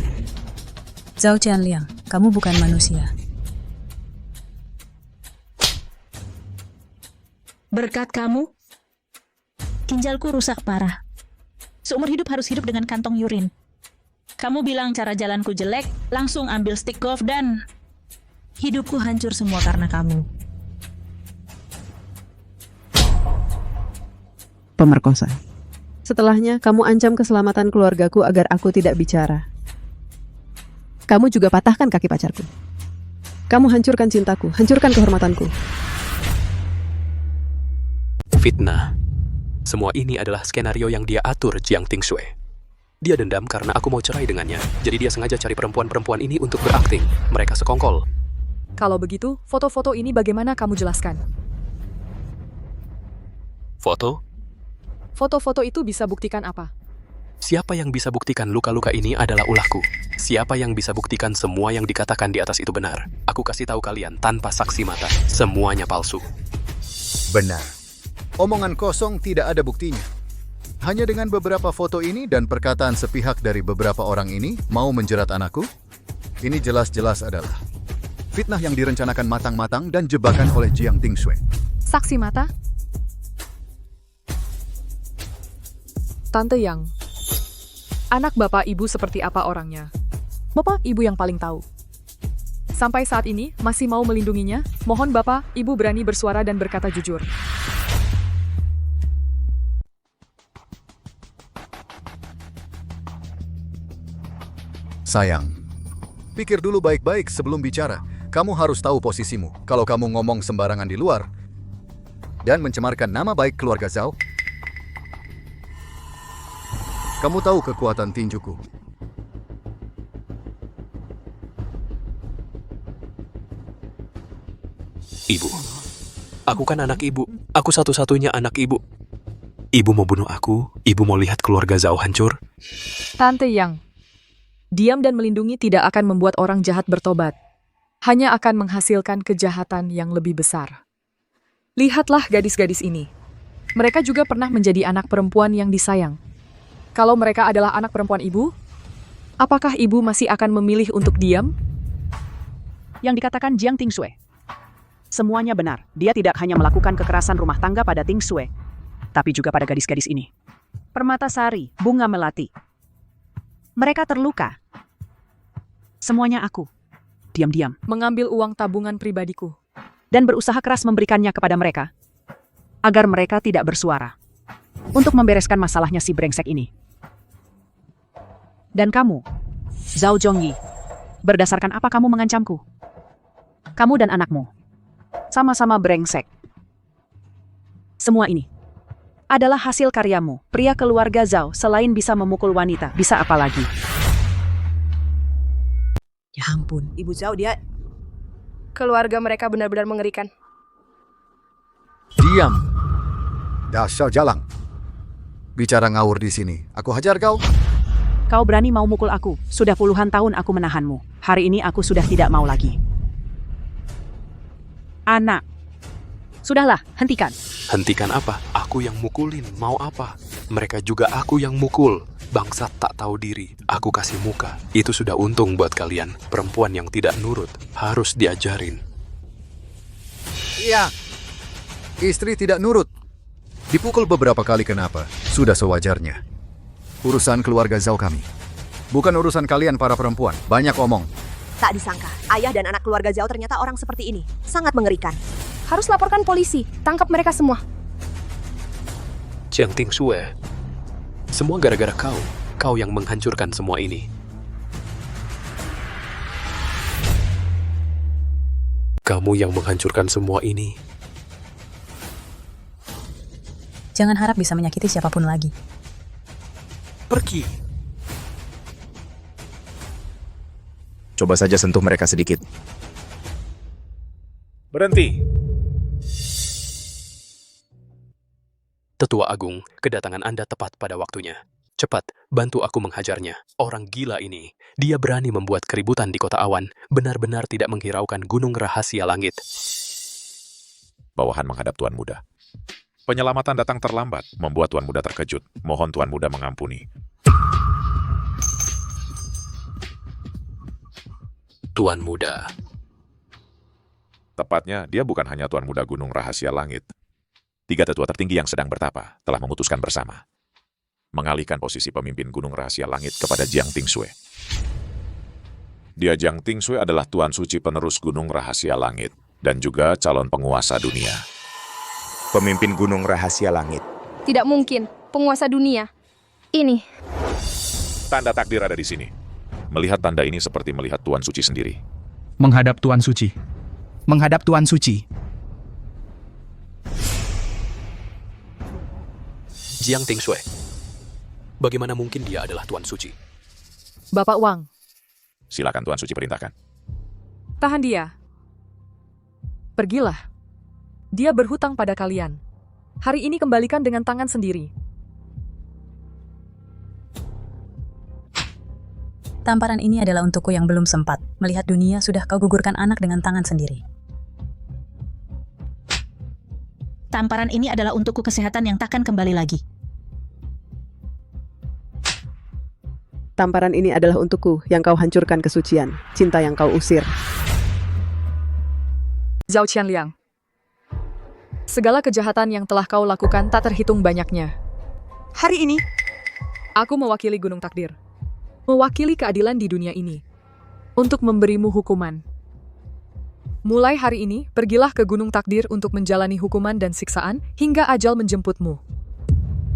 Zhao Qianliang, kamu bukan manusia. Berkat kamu, ginjalku rusak parah. Seumur hidup harus hidup dengan kantong urin. Kamu bilang cara jalanku jelek, langsung ambil stick golf dan... hidupku hancur semua karena kamu. Pemerkosa. Setelahnya, kamu ancam keselamatan keluargaku agar aku tidak bicara. Kamu juga patahkan kaki pacarku. Kamu hancurkan cintaku, hancurkan kehormatanku. Fitnah. Semua ini adalah skenario yang dia atur, Jiang Tingshui. Dia dendam karena aku mau cerai dengannya. Jadi dia sengaja cari perempuan-perempuan ini untuk berakting. Mereka sekongkol. Kalau begitu, foto-foto ini bagaimana kamu jelaskan? Foto? Foto-foto itu bisa buktikan apa? Siapa yang bisa buktikan luka-luka ini adalah ulahku. Siapa yang bisa buktikan semua yang dikatakan di atas itu benar? Aku kasih tahu kalian tanpa saksi mata. Semuanya palsu. Benar. Omongan kosong tidak ada buktinya. Hanya dengan beberapa foto ini dan perkataan sepihak dari beberapa orang ini mau menjerat anakku? Ini jelas-jelas adalah fitnah yang direncanakan matang-matang dan jebakan oleh Jiang Tingshui. Saksi mata? Tante Yang, anak bapak ibu seperti apa orangnya? Bapak ibu yang paling tahu. sampai saat ini masih mau melindunginya? Mohon Bapak, Ibu berani bersuara dan berkata jujur. Sayang, pikir dulu baik-baik sebelum bicara. Kamu harus tahu posisimu. Kalau kamu ngomong sembarangan di luar dan mencemarkan nama baik keluarga Zhao, kamu tahu kekuatan tinjuku. Ibu, aku kan anak ibu. Aku satu-satunya anak ibu. Ibu mau bunuh aku? Ibu mau lihat keluarga Zhao hancur? Tante Yang, diam dan melindungi tidak akan membuat orang jahat bertobat. Hanya akan menghasilkan kejahatan yang lebih besar. Lihatlah gadis-gadis ini. Mereka juga pernah menjadi anak perempuan yang disayang. Kalau mereka adalah anak perempuan ibu, apakah ibu masih akan memilih untuk diam? Yang dikatakan Jiang Tingsue. Semuanya benar. Dia tidak hanya melakukan kekerasan rumah tangga pada Tingsue, tapi juga pada gadis-gadis ini. Permatasari, Bunga Melati. Mereka terluka. Semuanya aku. Diam-diam. Mengambil uang tabungan pribadiku. Dan berusaha keras memberikannya kepada mereka. Agar mereka tidak bersuara. Untuk membereskan masalahnya si brengsek ini. Dan kamu, Zhao Zhongyi, berdasarkan apa kamu mengancamku? Kamu dan anakmu. Sama-sama brengsek. Semua ini adalah hasil karyamu. Pria keluarga Zhao selain bisa memukul wanita, bisa apa lagi? Ya ampun, Ibu Zhao dia... Keluarga mereka benar-benar mengerikan. Diam. Dasar jalang. Bicara ngawur di sini. Aku hajar kau. Kau berani mau mukul aku. Sudah puluhan tahun aku menahanmu. Hari ini aku sudah tidak mau lagi. Anak. Sudahlah, hentikan. Hentikan apa? Aku yang mukulin. Mau apa? Mereka juga aku yang mukul. Bangsat tak tahu diri. Aku kasih muka. Itu sudah untung buat kalian. Perempuan yang tidak nurut harus diajarin. Iya. Istri tidak nurut. Dipukul beberapa kali kenapa? Sudah sewajarnya. Urusan keluarga Zhao kami. Bukan urusan kalian para perempuan. Banyak omong. Tak disangka, ayah dan anak keluarga Zhao ternyata orang seperti ini. Sangat mengerikan. Harus laporkan polisi. Tangkap mereka semua. Jiang Tingsue. Semua gara-gara kau. Kau yang menghancurkan semua ini. Kamu yang menghancurkan semua ini. Jangan harap bisa menyakiti siapapun lagi. Pergi. Coba saja sentuh mereka sedikit. Berhenti. Tetua Agung, kedatangan Anda tepat pada waktunya. Cepat, bantu aku menghajarnya. Orang gila ini, dia berani membuat keributan di Kota Awan, benar-benar tidak menghiraukan gunung rahasia langit. Bawahan menghadap Tuan Muda. Penyelamatan datang terlambat, membuat Tuan Muda terkejut. Mohon Tuan Muda mengampuni. Tuan Muda. Tepatnya, dia bukan hanya Tuan Muda Gunung Rahasia Langit. 3 tetua tertinggi yang sedang bertapa telah memutuskan bersama mengalihkan posisi pemimpin Gunung Rahasia Langit kepada Jiang Tingsue. Dia Jiang Tingsue adalah Tuan Suci penerus Gunung Rahasia Langit dan juga calon penguasa dunia. Pemimpin Gunung Rahasia Langit. Tidak mungkin. Penguasa dunia. Ini. Tanda takdir ada di sini. Melihat tanda ini seperti melihat Tuan Suci sendiri. Menghadap Tuan Suci. Menghadap Tuan Suci. Jiang Tingsue. Bagaimana mungkin dia adalah Tuan Suci? Bapak Wang. Silakan Tuan Suci perintahkan. Tahan dia. Pergilah. Dia berhutang pada kalian. Hari ini kembalikan dengan tangan sendiri. Tamparan ini adalah untukku yang belum sempat. Melihat dunia sudah kau gugurkan anak dengan tangan sendiri. Tamparan ini adalah untukku kesehatan yang takkan kembali lagi. Tamparan ini adalah untukku yang kau hancurkan kesucian, cinta yang kau usir. Zhao Qianliang. Segala kejahatan yang telah kau lakukan tak terhitung banyaknya. Hari ini, aku mewakili Gunung Takdir. Mewakili keadilan di dunia ini. Untuk memberimu hukuman. Mulai hari ini, pergilah ke Gunung Takdir untuk menjalani hukuman dan siksaan hingga ajal menjemputmu.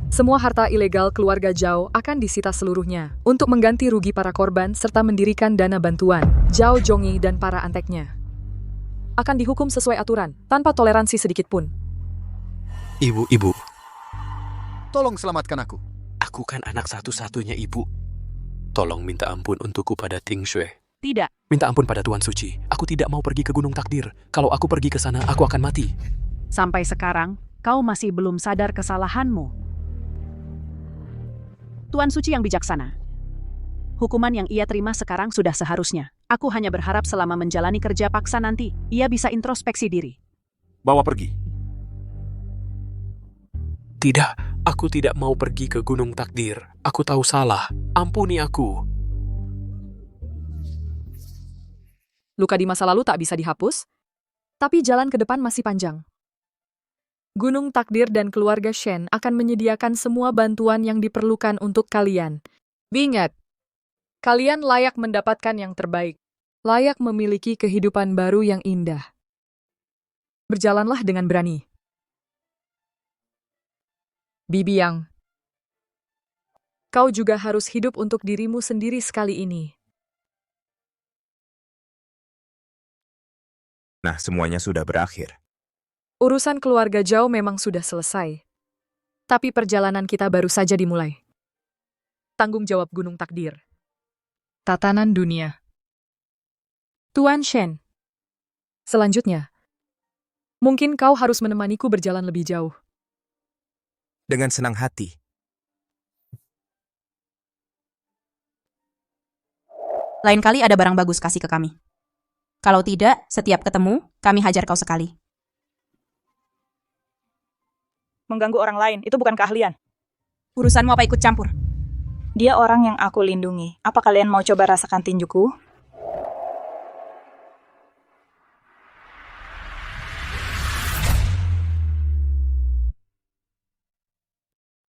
Semua harta ilegal keluarga Zhao akan disita seluruhnya untuk mengganti rugi para korban serta mendirikan dana bantuan. Zhao Zhongyi dan para anteknya akan dihukum sesuai aturan, tanpa toleransi sedikit pun. Ibu. Tolong selamatkan aku. Aku kan anak satu-satunya ibu. Tolong minta ampun untukku pada Ting Sue. Tidak. Minta ampun pada Tuan Suci. Aku tidak mau pergi ke Gunung Takdir. Kalau aku pergi ke sana, aku akan mati. Sampai sekarang, kau masih belum sadar kesalahanmu. Tuan Suci yang bijaksana. Hukuman yang ia terima sekarang sudah seharusnya. Aku hanya berharap selama menjalani kerja paksa nanti, ia bisa introspeksi diri. Bawa pergi. Tidak, aku tidak mau pergi ke Gunung Takdir. Aku tahu salah. Ampuni aku. Luka di masa lalu tak bisa dihapus, tapi jalan ke depan masih panjang. Gunung Takdir dan keluarga Shen akan menyediakan semua bantuan yang diperlukan untuk kalian. Ingat, kalian layak mendapatkan yang terbaik, layak memiliki kehidupan baru yang indah. Berjalanlah dengan berani. Bibi Yang, kau juga harus hidup untuk dirimu sendiri sekali ini. Nah, semuanya sudah berakhir. Urusan keluarga Zhao memang sudah selesai. Tapi perjalanan kita baru saja dimulai. Tanggung jawab Gunung Takdir. Tatanan dunia. Tuan Shen. Selanjutnya, mungkin kau harus menemaniku berjalan lebih jauh. Dengan senang hati. Lain kali ada barang bagus kasih ke kami. Kalau tidak, setiap ketemu, kami hajar kau sekali. Mengganggu orang lain, itu bukan keahlian. Urusanmu apa ikut campur? Dia orang yang aku lindungi. Apa kalian mau coba rasakan tinjuku?